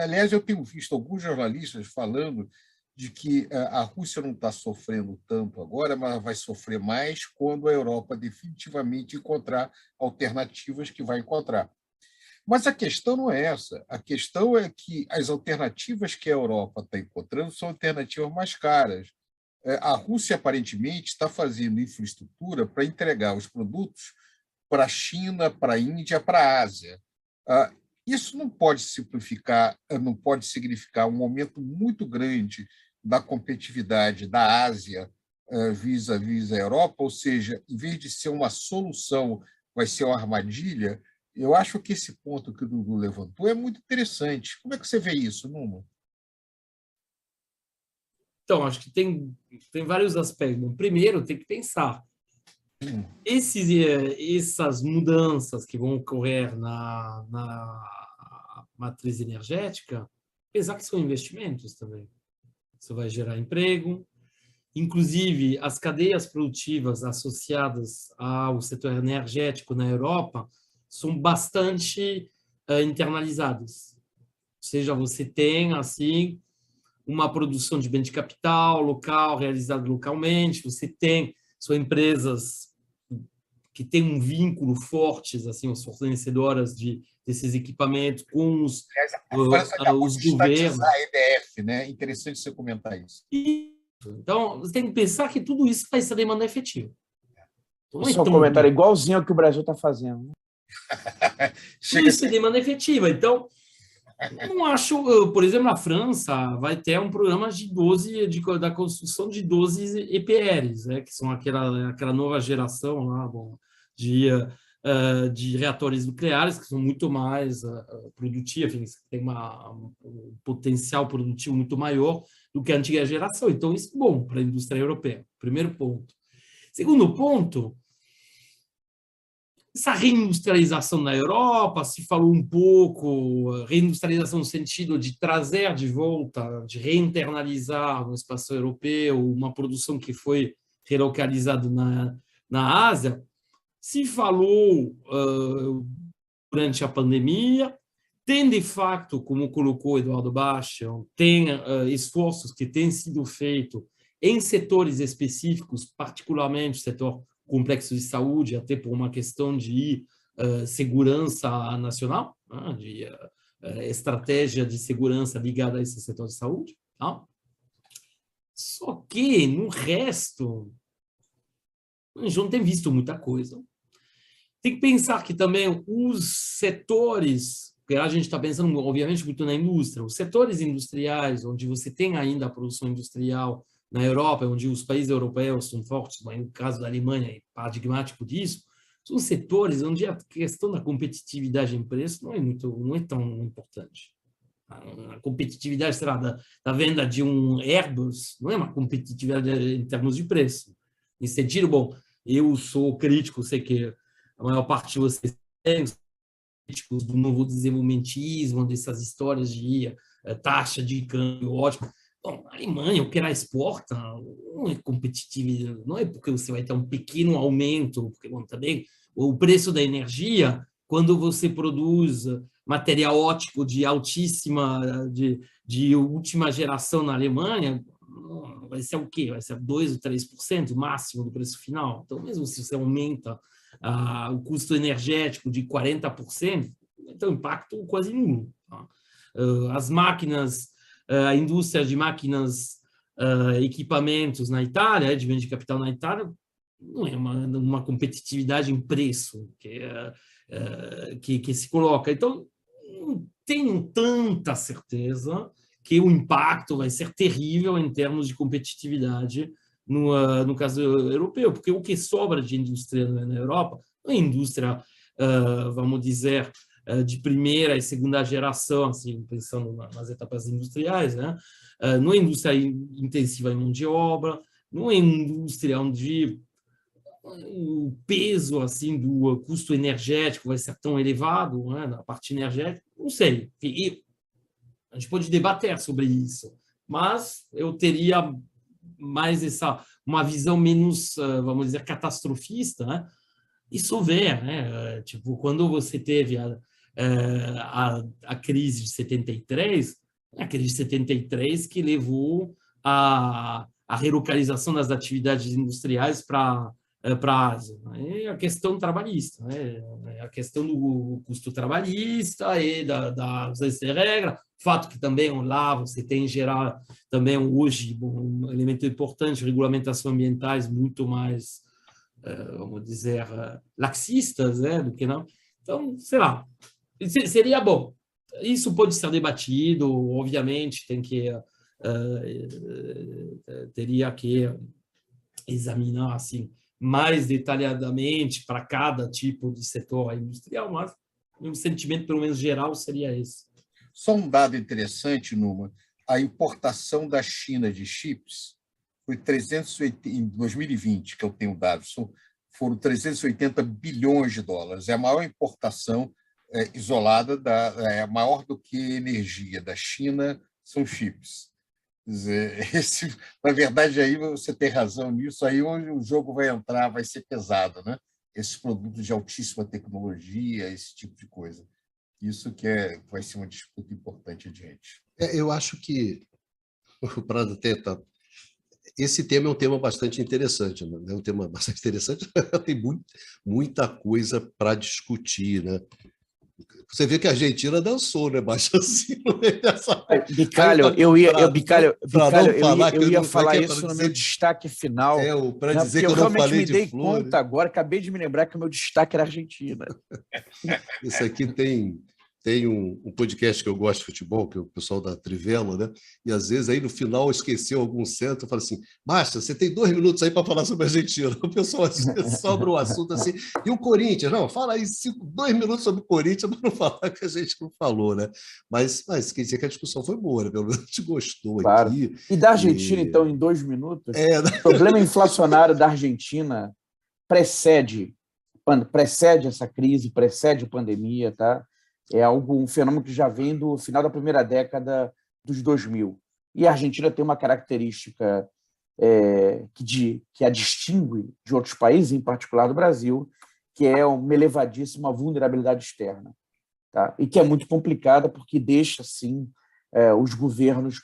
Aliás, eu tenho visto alguns jornalistas falando de que a Rússia não está sofrendo tanto agora, mas vai sofrer mais quando a Europa definitivamente encontrar alternativas que vai encontrar. Mas a questão não é essa. A questão é que as alternativas que a Europa está encontrando são alternativas mais caras. A Rússia, aparentemente, está fazendo infraestrutura para entregar os produtos para a China, para a Índia, para a Ásia. Isso não pode significar um aumento muito grande da competitividade da Ásia vis-à-vis a Europa, ou seja, em vez de ser uma solução, vai ser uma armadilha. Eu acho que esse ponto que o Dudu levantou é muito interessante. Como é que você vê isso, Numa? Então, acho que tem vários aspectos. Primeiro, tem que pensar. Essas mudanças que vão ocorrer na matriz energética, apesar que são investimentos também. Isso vai gerar emprego. Inclusive, as cadeias produtivas associadas ao setor energético na Europa são bastante internalizadas. Ou seja, você tem, assim, uma produção de bem de capital local, realizada localmente, você são empresas que têm um vínculo forte, assim, as fornecedoras desses equipamentos com os governos. A EDF, né? Interessante você comentar isso. Então, você tem que pensar que tudo isso vai ser demanda efetiva. Então, isso é um comentário igualzinho ao que o Brasil está fazendo. Tudo isso é demanda efetiva. Então, não acho, por exemplo, na França vai ter um programa da construção de 12 EPRs, né, que são aquela nova geração lá, de reatores nucleares que são muito mais produtivos, tem um potencial produtivo muito maior do que a antiga geração. Então, isso é bom para a indústria europeia. Primeiro ponto. Segundo ponto, essa reindustrialização na Europa, se falou um pouco, reindustrialização no sentido de trazer de volta, de reinternalizar no espaço europeu uma produção que foi relocalizada na Ásia. Se falou durante a pandemia, tem de fato, como colocou Eduardo Bastian, tem esforços que têm sido feitos em setores específicos, particularmente o setor complexo de saúde, até por uma questão de segurança nacional, de estratégia de segurança ligada a esse setor de saúde. Tá? Só que, no resto, a gente não tem visto muita coisa. Tem que pensar que também os setores, porque a gente está pensando, obviamente, muito na indústria, os setores industriais, onde você tem ainda a produção industrial na Europa, onde os países europeus são fortes, mas no caso da Alemanha é paradigmático disso, são setores onde a questão da competitividade em preço não é tão importante. A competitividade, sei lá, da venda de um Airbus não é uma competitividade em termos de preço. Em sentido, bom, eu sou crítico, sei que a maior parte de vocês têm críticos do novo desenvolvimentismo, dessas histórias de taxa de câmbio ótimo. Bom, a Alemanha, o que ela exporta, não é competitivo, não é porque você vai ter um pequeno aumento, porque bom, também o preço da energia, quando você produz material óptico de altíssima, de última geração na Alemanha, vai ser o quê? Vai ser 2 ou 3% máximo do preço final. Então, mesmo se você aumenta o custo energético de 40%, então o impacto é quase nulo. Tá? As máquinas, a indústria de máquinas, equipamentos na Itália, de venda de capital na Itália, não é uma competitividade em preço que se coloca. Então, não tenho tanta certeza que o impacto vai ser terrível em termos de competitividade no caso europeu, porque o que sobra de indústria na Europa não é indústria, vamos dizer, de primeira e segunda geração, assim, pensando nas etapas industriais, né? Não é indústria intensiva em mão de obra, não é indústria onde o peso assim do custo energético vai ser tão elevado, né, na parte energética, não sei. E a gente pode debater sobre isso, mas eu teria mais uma visão menos, vamos dizer, catastrofista, né? isso vê, né? Tipo, quando você teve a crise de 73, a crise de 73 que levou a relocalização das atividades industriais para a Ásia. É a questão trabalhista, né? É a questão do custo trabalhista e da ausência de regra, fato que também lá você tem em geral também hoje um elemento importante, regulamentações ambientais muito mais, vamos dizer, laxistas, né, do que não. Então, sei lá, seria bom. Isso pode ser debatido, obviamente, teria que examinar assim mais detalhadamente para cada tipo de setor industrial, mas um sentimento, pelo menos geral, seria esse. Só um dado interessante, Numa, a importação da China de chips foi 380, em 2020, que eu tenho dados, foram 380 bilhões de dólares. É a maior importação isolada, maior do que energia da China, são chips. Quer dizer, na verdade, aí você tem razão nisso, aí onde o jogo vai entrar vai ser pesado, né? Esses produtos de altíssima tecnologia, esse tipo de coisa. Isso que vai ser uma disputa importante adiante. Eu acho que, para tentar, esse tema é um tema bastante interessante, né? É um tema bastante interessante, tem muita coisa para discutir, né? Você vê que a Argentina dançou, né? Baixa assim no meio dessa. Bicalho, eu ia falar isso no meu destaque final. Para dizer que eu não falei de flores. Eu realmente me dei conta agora, acabei de me lembrar que o meu destaque era Argentina. Isso aqui tem um podcast que eu gosto de futebol, que é o pessoal da Trivela, né? E às vezes aí no final esqueceu algum centro, eu falo assim, basta, você tem 2 minutos aí para falar sobre a Argentina. O pessoal sobra o assunto assim. E o Corinthians? Não, fala aí 2 minutos sobre o Corinthians para não falar que a gente não falou, né? Mas quer dizer que a discussão foi boa, né? Pelo menos a gente gostou aqui. E da Argentina, então, em 2 minutos, o problema inflacionário da Argentina precede essa crise, precede a pandemia, tá? É um fenômeno que já vem do final da primeira década dos 2000. E a Argentina tem uma característica que a distingue de outros países, em particular do Brasil, que é uma elevadíssima vulnerabilidade externa. Tá? E que é muito complicada porque deixa, sim, os governos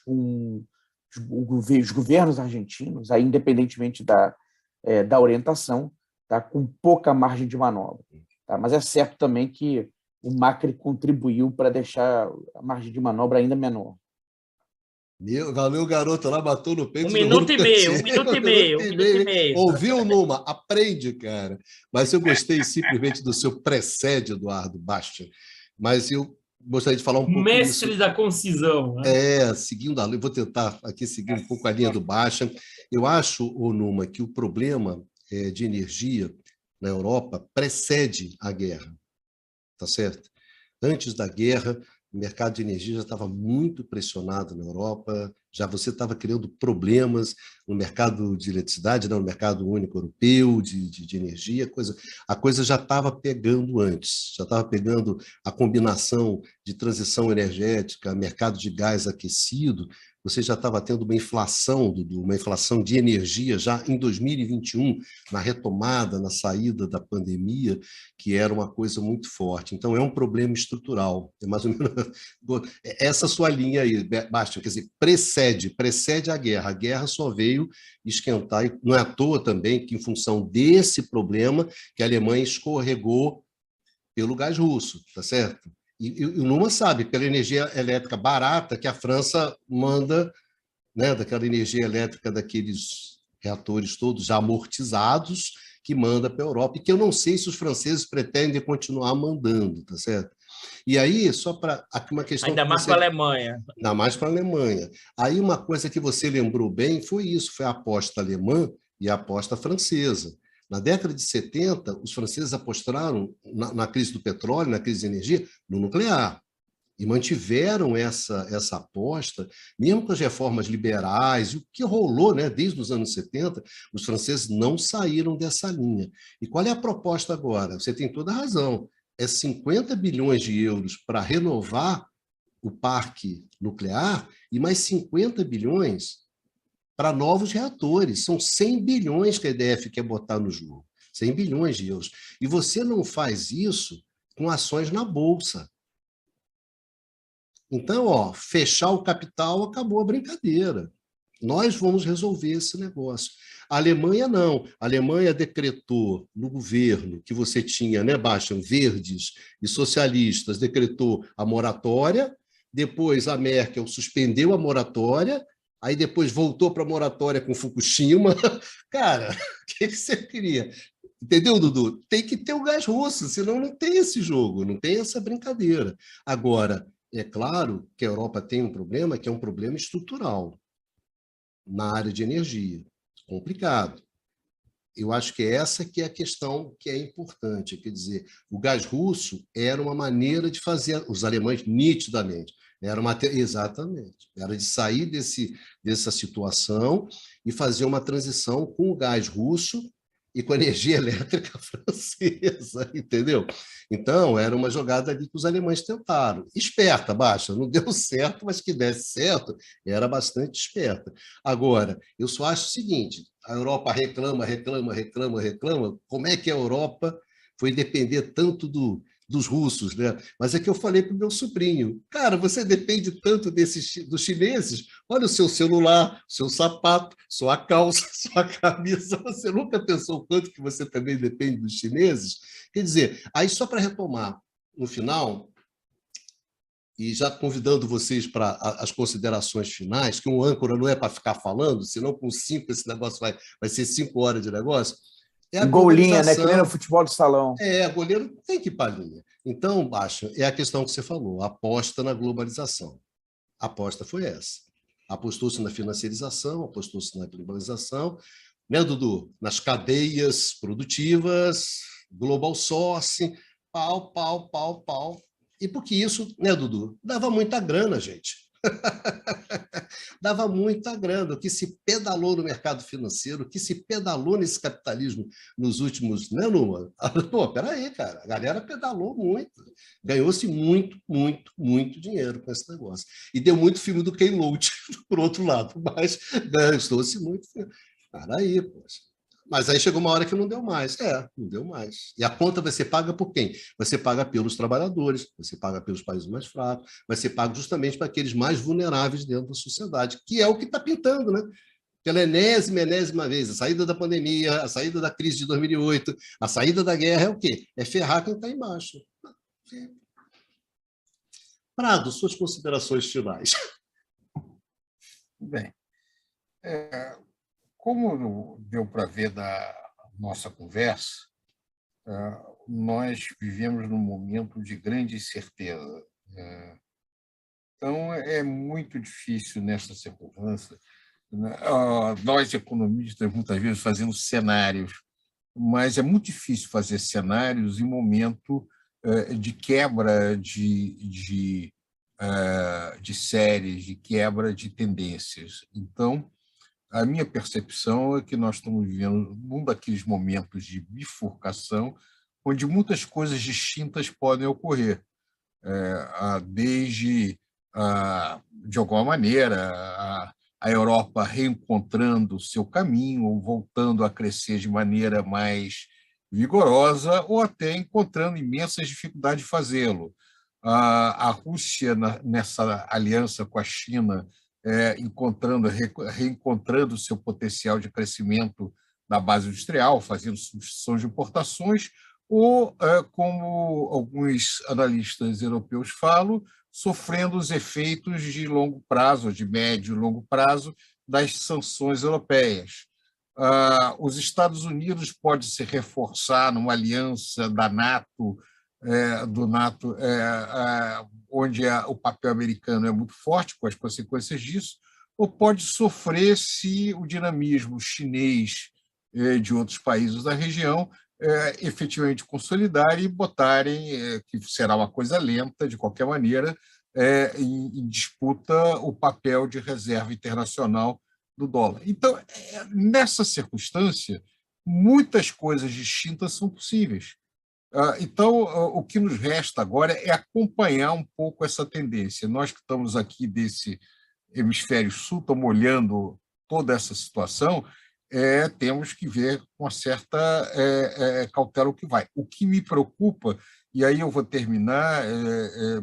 argentinos, aí, independentemente da orientação, tá? Com pouca margem de manobra. Tá? Mas é certo também que o Macri contribuiu para deixar a margem de manobra ainda menor. Valeu, garoto, lá matou no peito. 1 minuto e meio. Ouviu, Numa? Aprende, cara. Mas eu gostei simplesmente do seu precede, Eduardo Baixa. Mas eu gostaria de falar um pouco Mestre da concisão. Né? Seguindo a linha, vou tentar aqui seguir um pouco a linha do Baixa. Eu acho, Numa, que o problema de energia na Europa precede a guerra. Tá certo? Antes da guerra, o mercado de energia já estava muito pressionado na Europa, já você estava criando problemas no mercado de eletricidade, no mercado único europeu de energia, a coisa já estava pegando antes, já estava pegando a combinação de transição energética, mercado de gás aquecido, você já estava tendo uma inflação de energia já em 2021, na retomada, na saída da pandemia, que era uma coisa muito forte. Então, é um problema estrutural. É mais ou menos essa sua linha aí, Basta, quer dizer, precede a guerra. A guerra só veio esquentar, e não é à toa também que, em função desse problema, que a Alemanha escorregou pelo gás russo, tá certo? E o Numa sabe, pela energia elétrica barata que a França manda, né, daquela energia elétrica daqueles reatores todos já amortizados, que manda para a Europa, e que eu não sei se os franceses pretendem continuar mandando, tá certo? E aí, só para uma questão... Ainda mais para a Alemanha. Ainda mais para a Alemanha. Aí uma coisa que você lembrou bem foi isso, foi a aposta alemã e a aposta francesa. Na década de 70, os franceses apostaram na crise do petróleo, na crise de energia, no nuclear. E mantiveram essa aposta, mesmo com as reformas liberais, e o que rolou, né, desde os anos 70, os franceses não saíram dessa linha. E qual é a proposta agora? Você tem toda a razão. É 50 bilhões de euros para renovar o parque nuclear e mais 50 bilhões para novos reatores. São 100 bilhões que a EDF quer botar no jogo. 100 bilhões de euros. E você não faz isso com ações na Bolsa. Então, ó, fechar o capital, acabou a brincadeira. Nós vamos resolver esse negócio. A Alemanha não. A Alemanha decretou no governo que você tinha, né, Bastian, verdes e socialistas, decretou a moratória, depois a Merkel suspendeu a moratória, aí depois voltou para a moratória com Fukushima. Cara, o que você queria? Entendeu, Dudu? Tem que ter o gás russo, senão não tem esse jogo, não tem essa brincadeira. Agora, é claro que a Europa tem um problema que é um problema estrutural na área de energia. Complicado. Eu acho que essa que é a questão que é importante. Quer dizer, o gás russo era uma maneira de fazer, os alemães nitidamente, exatamente, era de sair dessa situação e fazer uma transição com o gás russo e com a energia elétrica francesa, entendeu? Então, era uma jogada ali que os alemães tentaram. Esperta, Baixa, não deu certo, mas que desse certo, era bastante esperta. Agora, eu só acho o seguinte, a Europa reclama, como é que a Europa foi depender tanto dos russos, né? Mas é que eu falei para o meu sobrinho, cara, você depende tanto dos chineses, olha o seu celular, o seu sapato, sua calça, sua camisa, você nunca pensou o quanto que você também depende dos chineses? Quer dizer, aí só para retomar, no final, e já convidando vocês para as considerações finais, que um âncora não é para ficar falando, senão com 5 esse negócio vai ser 5 horas de negócio, é a golinha, né? Que nem no futebol de salão. Goleiro tem que ir para a linha. Então, Baixa, é a questão que você falou, a aposta na globalização. A aposta foi essa. Apostou-se na financiarização, apostou-se na globalização, né, Dudu? Nas cadeias produtivas, global sourcing, pau. E porque isso, né, Dudu? Dava muita grana, gente. Dava muita grana. O que se pedalou no mercado financeiro, o que se pedalou nesse capitalismo nos últimos, né, Numa? Pô, peraí, cara, a galera pedalou muito. Ganhou-se muito dinheiro com esse negócio. E deu muito filme do Ken Loach, por outro lado, mas gastou-se muito. Peraí, poxa. Mas aí chegou uma hora que não deu mais. Não deu mais. E a conta você paga por quem? Você paga pelos trabalhadores, você paga pelos países mais fracos, você paga justamente para aqueles mais vulneráveis dentro da sociedade, que é o que está pintando, né? Pela enésima vez. A saída da pandemia, a saída da crise de 2008, a saída da guerra é o quê? É ferrar quem está embaixo. Prado, suas considerações finais. Bem, como deu para ver da nossa conversa, nós vivemos num momento de grande incerteza. Então, é muito difícil nessa circunstância. Nós, economistas, muitas vezes fazemos cenários, mas é muito difícil fazer cenários em momento de quebra de séries, de quebra de tendências. Então, a minha percepção é que nós estamos vivendo um daqueles momentos de bifurcação onde muitas coisas distintas podem ocorrer, desde, de alguma maneira, a Europa reencontrando o seu caminho, ou voltando a crescer de maneira mais vigorosa, ou até encontrando imensas dificuldades de fazê-lo. A Rússia, nessa aliança com a China, reencontrando o seu potencial de crescimento na base industrial, fazendo substituição de importações, ou, como alguns analistas europeus falam, sofrendo os efeitos de longo prazo, de médio e longo prazo, das sanções europeias. Os Estados Unidos podem se reforçar numa aliança da NATO, do NATO, onde o papel americano é muito forte, com as consequências disso, ou pode sofrer se o dinamismo chinês de outros países da região efetivamente consolidarem e botarem, que será uma coisa lenta, de qualquer maneira, em disputa o papel de reserva internacional do dólar. Então, nessa circunstância, muitas coisas distintas são possíveis. Então, o que nos resta agora é acompanhar um pouco essa tendência. Nós que estamos aqui desse hemisfério sul, estamos olhando toda essa situação, temos que ver com uma certa cautela o que vai. O que me preocupa, e aí eu vou terminar,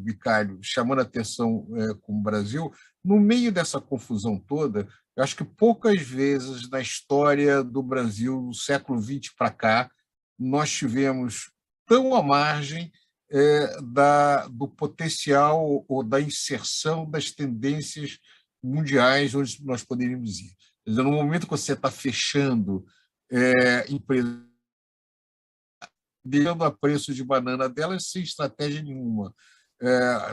Bicalho, chamando a atenção com o Brasil, no meio dessa confusão toda, eu acho que poucas vezes na história do Brasil, do século XX para cá, nós tivemos tão à margem do potencial ou da inserção das tendências mundiais onde nós poderíamos ir. Quer dizer, no momento que você está fechando empresas dando a preço de banana delas sem estratégia nenhuma,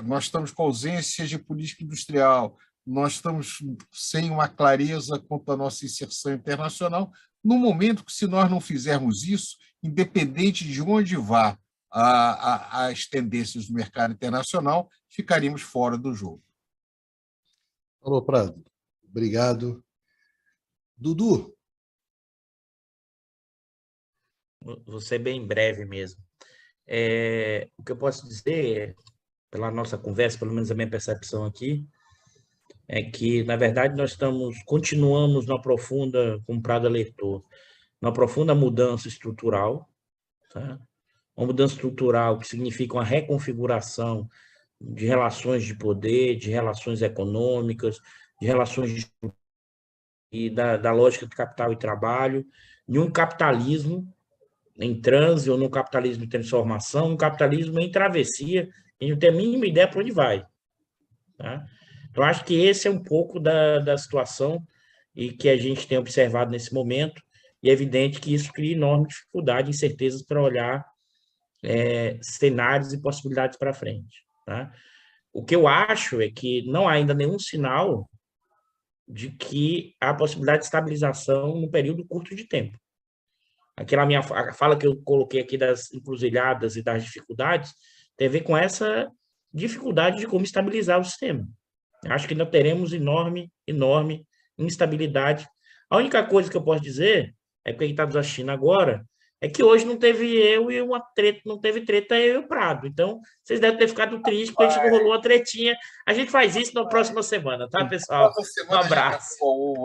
nós estamos com ausência de política industrial, nós estamos sem uma clareza quanto à nossa inserção internacional, no momento que, se nós não fizermos isso, independente de onde vá as tendências do mercado internacional, ficaríamos fora do jogo. Alô, Prado. Obrigado. Dudu. Vou ser bem breve mesmo. O que eu posso dizer, pela nossa conversa, pelo menos a minha percepção aqui, é que, na verdade, nós continuamos na profunda, como o Prado alertou, na profunda mudança estrutural, tá? Uma mudança estrutural que significa uma reconfiguração de relações de poder, de relações econômicas, de relações e da lógica de capital e trabalho, em um capitalismo em transe ou num capitalismo em transformação, um capitalismo em travessia, a gente não tem a mínima ideia para onde vai. Tá? Então, acho que esse é um pouco da situação e que a gente tem observado nesse momento, e é evidente que isso cria enorme dificuldade e incertezas para olhar cenários e possibilidades para frente. Tá? O que eu acho é que não há ainda nenhum sinal de que há possibilidade de estabilização num período curto de tempo. Aquela minha fala que eu coloquei aqui das encruzilhadas e das dificuldades tem a ver com essa dificuldade de como estabilizar o sistema. Acho que ainda teremos enorme instabilidade. A única coisa que eu posso dizer, porque quem está nos assistindo agora, é que hoje não teve eu e uma treta, não teve treta eu e o Prado. Então, vocês devem ter ficado tristes porque a gente não rolou a tretinha. A gente faz isso na próxima semana, tá, pessoal? Um abraço.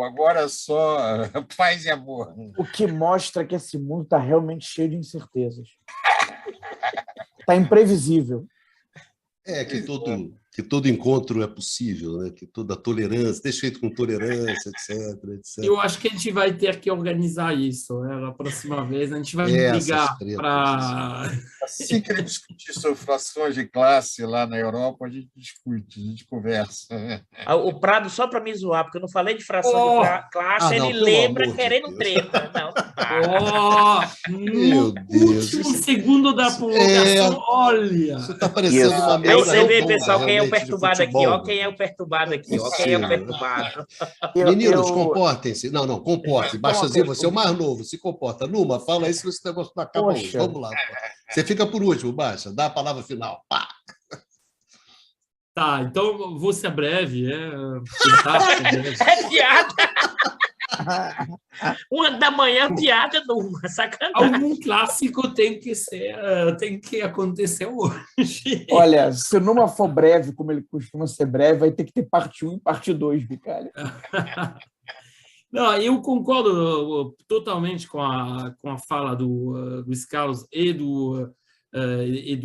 Agora só paz e amor. O que mostra que esse mundo está realmente cheio de incertezas. Está imprevisível. Que todo encontro é possível, né? Que toda tolerância, deixa feito com tolerância, etc. Eu acho que a gente vai ter que organizar isso, né? Na próxima vez a gente vai brigar para... Assim que ele discutir sobre frações de classe lá na Europa, a gente discute, a gente conversa. O Prado, só para me zoar, porque eu não falei de fração de classe, ele lembra querendo treta. Meu Deus. No segundo da prorrogação, olha. Isso está parecendo uma mesa. Você vê, pessoal, quem é o perturbado aqui, ó. Quem é o perturbado aqui, ó. Quem é o perturbado. Meninos, comportem-se. Não, comportem. Baixazinho, você é o mais novo, se comporta. Numa, fala aí se esse negócio não acaba hoje. Vamos lá. Você fica por último, Baixa. Dá a palavra final. Pá. Tá, então vou ser breve. É piada. 1h, piada numa, sacanagem. Algum clássico tem que acontecer hoje. Olha, se o Numa for breve, como ele costuma ser breve, vai ter que ter parte 1 e parte 2, Bicalho. Não, eu concordo totalmente com a fala do Luiz Carlos e do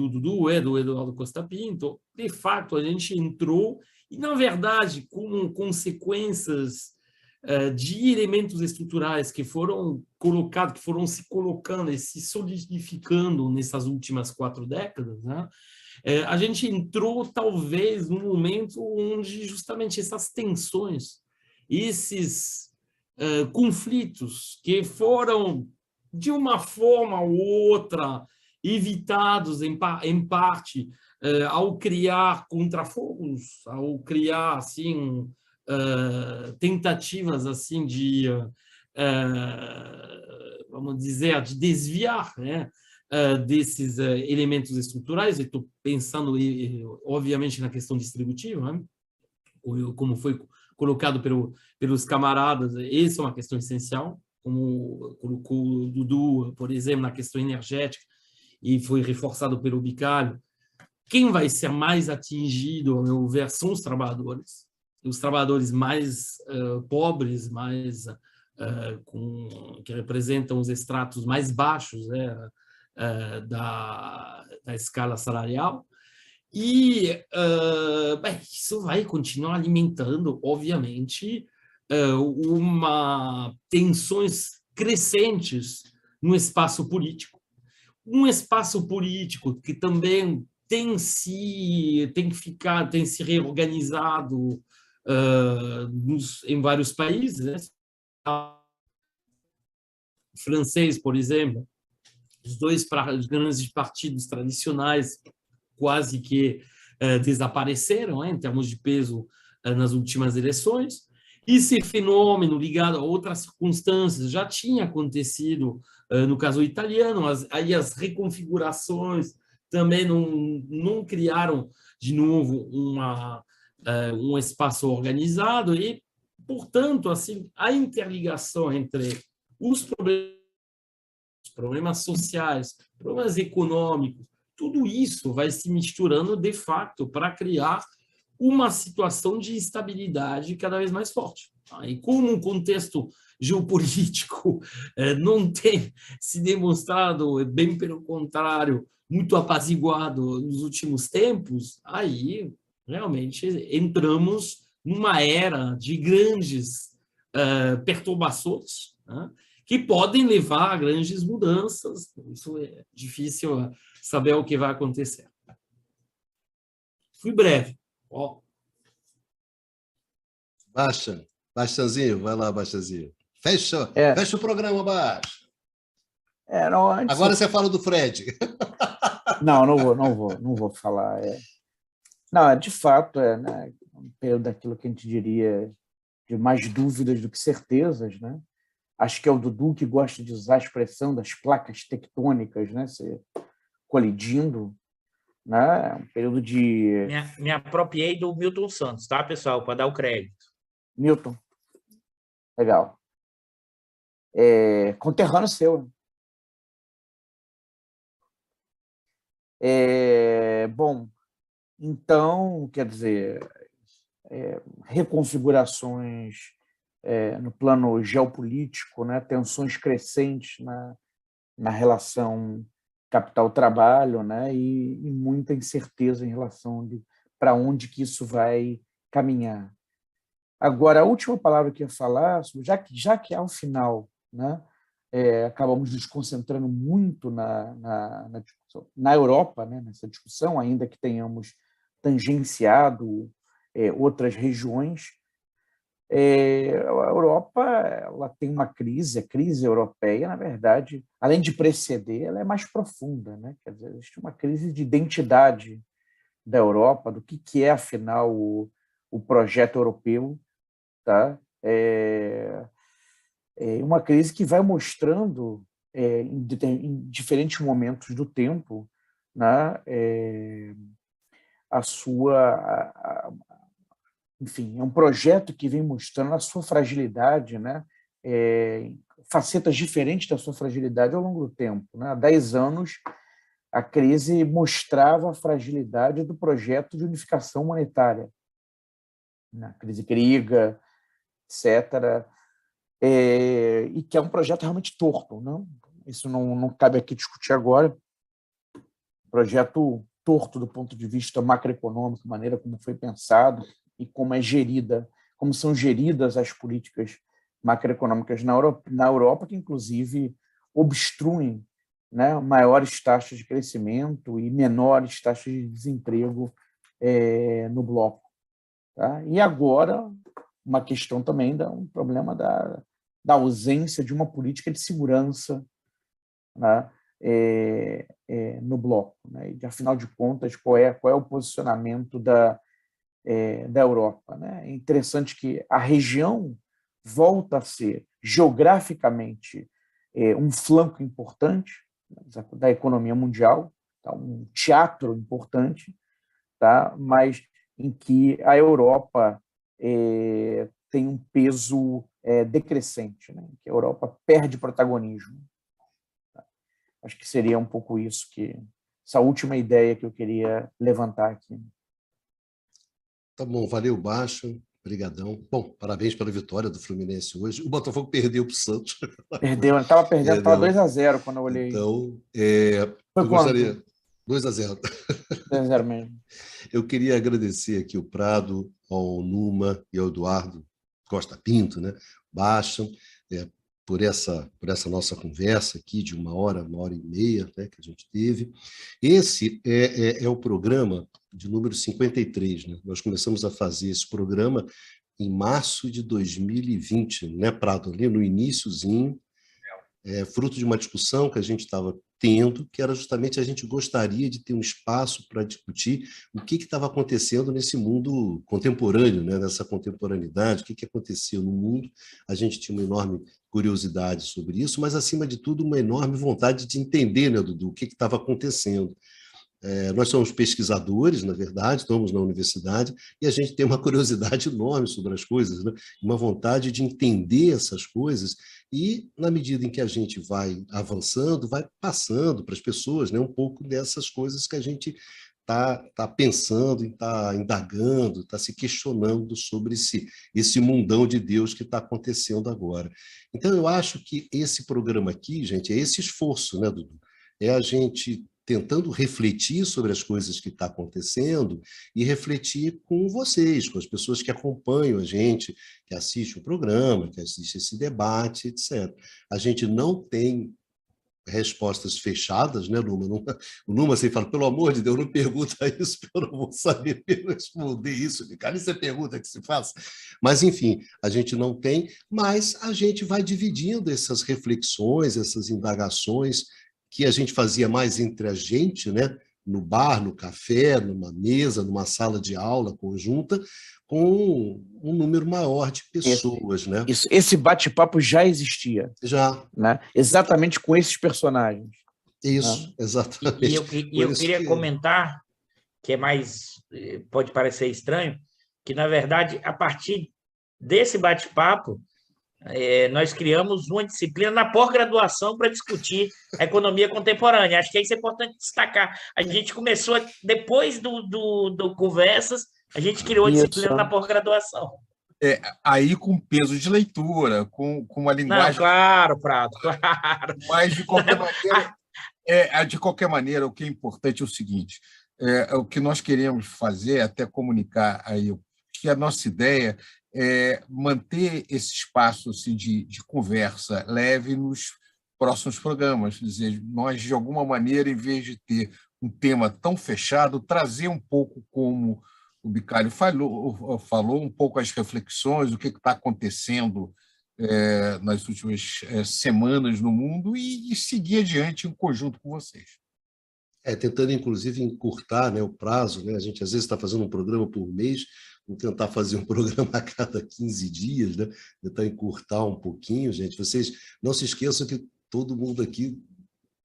Dudu, do Eduardo Costa Pinto. De fato, a gente entrou, e, na verdade, com consequências de elementos estruturais que foram colocados, que foram se colocando e se solidificando nessas últimas 4 décadas, né? A gente entrou, talvez, num momento onde justamente essas tensões, esses conflitos que foram, de uma forma ou outra, evitados, em parte, ao criar contrafogos, ao criar, assim, tentativas assim de, vamos dizer, de desviar, né, desses elementos estruturais. Estou pensando, obviamente, na questão distributiva, né, como foi colocado pelos camaradas. Essa é uma questão essencial, como colocou o Dudu, por exemplo, na questão energética, e foi reforçado pelo Bicalho. Quem vai ser mais atingido, ao meu ver, são os trabalhadores mais pobres, mais que representam os estratos mais baixos, né, da escala salarial. E isso vai continuar alimentando, obviamente, tensões crescentes no espaço político. Um espaço político que também tem se reorganizado em vários países, né? O francês, por exemplo, os grandes partidos tradicionais quase que desapareceram, né, em termos de peso nas últimas eleições. Esse fenômeno ligado a outras circunstâncias já tinha acontecido no caso italiano, aí as reconfigurações também não criaram de novo um espaço organizado e, portanto, assim, a interligação entre os problemas sociais, problemas econômicos, tudo isso vai se misturando de fato para criar uma situação de instabilidade cada vez mais forte. E como um contexto geopolítico não tem se demonstrado, bem pelo contrário, muito apaziguado nos últimos tempos, aí realmente entramos numa era de grandes perturbações, né, que podem levar a grandes mudanças. Isso é difícil saber o que vai acontecer. Fui breve. Ó. Bastianzinho, vai lá, Bastianzinho. Fecha o programa, Baixa. Agora você fala do Fred. Não vou falar. Não, de fato, né, um período daquilo que a gente diria de mais dúvidas do que certezas, né? Acho que é o Dudu que gosta de usar a expressão das placas tectônicas, né, se colidindo, né? Um período de... Me apropriei do Milton Santos, tá, pessoal? Para dar o crédito. Milton. Legal. Conterrâneo seu. Bom, então, quer dizer, reconfigurações no plano geopolítico, né, tensões crescentes na relação capital-trabalho, né, e muita incerteza em relação para onde que isso vai caminhar. Agora, a última palavra que eu ia falar, já que ao final, né, acabamos nos concentrando muito na discussão, na Europa, né, nessa discussão, ainda que tenhamos tangenciado outras regiões, a Europa ela tem uma crise, a crise europeia, na verdade, além de preceder, ela é mais profunda, né? Quer dizer, existe uma crise de identidade da Europa, do que é, afinal, o projeto europeu, tá? Uma crise que vai mostrando, em diferentes momentos do tempo, né, a sua... Enfim, é um projeto que vem mostrando a sua fragilidade, né? Facetas diferentes da sua fragilidade ao longo do tempo, né? Há 10 anos, a crise mostrava a fragilidade do projeto de unificação monetária, na crise grega, etc., e que é um projeto realmente torto, não? Isso não cabe aqui discutir agora. Projeto torto do ponto de vista macroeconômico, maneira como foi pensado e como como são geridas as políticas macroeconômicas na Europa, que inclusive obstruem, né, maiores taxas de crescimento e menores taxas de desemprego no bloco. Tá? E agora, uma questão também, um problema da ausência de uma política de segurança, né, no bloco. Né? E, afinal de contas, qual é o posicionamento da Europa? Né? É interessante que a região volta a ser, geograficamente, um flanco importante da economia mundial, tá? Um teatro importante, tá? Mas em que a Europa tem um peso decrescente, né? Que a Europa perde protagonismo. Tá? Acho que seria um pouco isso, essa última ideia que eu queria levantar aqui. Tá bom, valeu, Baixo. Obrigadão. Bom, parabéns pela vitória do Fluminense hoje. O Botafogo perdeu para o Santos. Perdeu, estava perdendo, estava 2-0 quando eu olhei. Então, Foi eu gostaria... 2-0. 2-0 mesmo. Eu queria agradecer aqui o Prado, ao Numa e ao Eduardo Costa Pinto, né? Baixam, por essa nossa conversa aqui de 1h, 1h30, né, que a gente teve. Esse é o programa de número 53. Né? Nós começamos a fazer esse programa em março de 2020, né, Prado? Ali no iniciozinho, fruto de uma discussão que a gente estava tendo, que era justamente a gente gostaria de ter um espaço para discutir o que estava acontecendo nesse mundo contemporâneo, né? Nessa contemporaneidade, o que acontecia no mundo. A gente tinha uma enorme curiosidade sobre isso, mas, acima de tudo, uma enorme vontade de entender, né, Dudu, o que estava acontecendo. Nós somos pesquisadores, na verdade, estamos na universidade, e a gente tem uma curiosidade enorme sobre as coisas, né? Uma vontade de entender essas coisas, e, na medida em que a gente vai avançando, vai passando para as pessoas, né, um pouco dessas coisas que a gente está pensando, está indagando, está se questionando sobre esse mundão de Deus que está acontecendo agora. Então, eu acho que esse programa aqui, gente, é esse esforço, né, Dudu? É a gente tentando refletir sobre as coisas que estão acontecendo e refletir com vocês, com as pessoas que acompanham a gente, que assistem o programa, que assistem esse debate, etc. A gente não tem respostas fechadas, né, Numa? O Numa sempre fala, pelo amor de Deus, não pergunta isso, porque eu não vou saber responder isso. Cara, isso é pergunta que se faz. Mas, enfim, a gente não tem, mas a gente vai dividindo essas reflexões, essas indagações que a gente fazia mais entre a gente, né, no bar, no café, numa mesa, numa sala de aula conjunta, com um número maior de pessoas, né? Esse bate-papo já existia. Já. Né? Exatamente com esses personagens. Isso, né? Exatamente. E eu queria comentar, que pode parecer estranho, que, na verdade, a partir desse bate-papo, nós criamos uma disciplina na pós-graduação para discutir a economia contemporânea. Acho que isso é importante destacar. A gente começou, depois do Conversas, a gente criou a disciplina na pós-graduação. Aí com peso de leitura, com uma linguagem... Não, claro, Prado, claro. Mas, de qualquer maneira, o que é importante é o seguinte, o que nós queremos fazer, até comunicar aí, que a nossa ideia manter esse espaço assim, de conversa leve nos próximos programas. Quer dizer, nós, de alguma maneira, em vez de ter um tema tão fechado, trazer um pouco, como o Bicalho falou um pouco as reflexões, o que está acontecendo nas últimas semanas no mundo e seguir adiante em conjunto com vocês. Tentando, inclusive, encurtar, né, o prazo, né? A gente, às vezes, está fazendo um programa por mês, vamos tentar fazer um programa a cada 15 dias, né? Tentar encurtar um pouquinho, gente. Vocês não se esqueçam que todo mundo aqui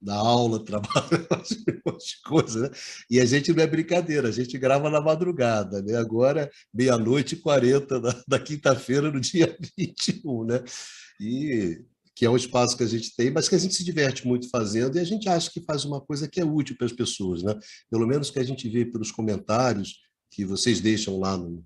dá aula, trabalha, faz coisas, né? E a gente não é brincadeira, a gente grava na madrugada, né? Agora, 00:40 da quinta-feira, no dia 21, né? E que é um espaço que a gente tem, mas que a gente se diverte muito fazendo, e a gente acha que faz uma coisa que é útil para as pessoas, né? Pelo menos que a gente vê pelos comentários que vocês deixam lá no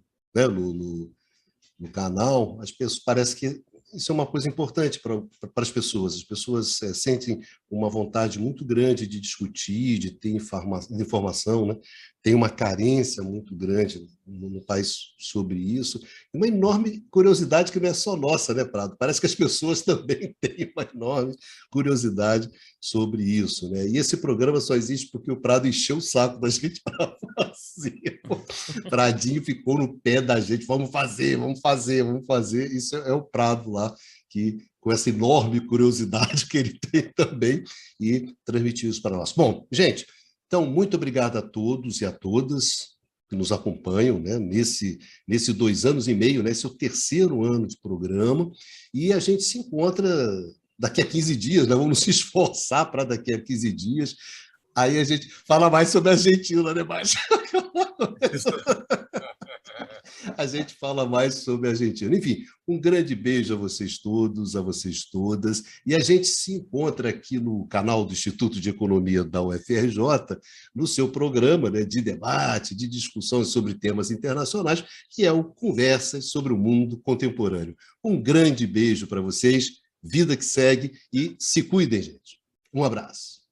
canal, as pessoas, parece que isso é uma coisa importante para as pessoas. As pessoas sentem uma vontade muito grande de discutir, de ter informação, né? Tem uma carência muito grande no país sobre isso, e uma enorme curiosidade que não é só nossa, né, Prado? Parece que as pessoas também têm uma enorme curiosidade sobre isso, né? E esse programa só existe porque o Prado encheu o saco da gente para fazer. O Pradinho ficou no pé da gente, vamos fazer. Isso é o Prado lá, que com essa enorme curiosidade que ele tem também, e transmitiu isso para nós. Bom, gente, então, muito obrigado a todos e a todas que nos acompanham, né, nesse 2 anos e meio, né, esse é o 3º ano de programa, e a gente se encontra daqui a 15 dias, né, vamos se esforçar para daqui a 15 dias, aí a gente fala mais sobre a Argentina, né, Baixo? a gente fala mais sobre a Argentina. Enfim, um grande beijo a vocês todos, a vocês todas, e a gente se encontra aqui no canal do Instituto de Economia da UFRJ, no seu programa, né, de debate, de discussão sobre temas internacionais, que é o Conversas sobre o Mundo Contemporâneo. Um grande beijo para vocês, vida que segue, e se cuidem, gente. Um abraço.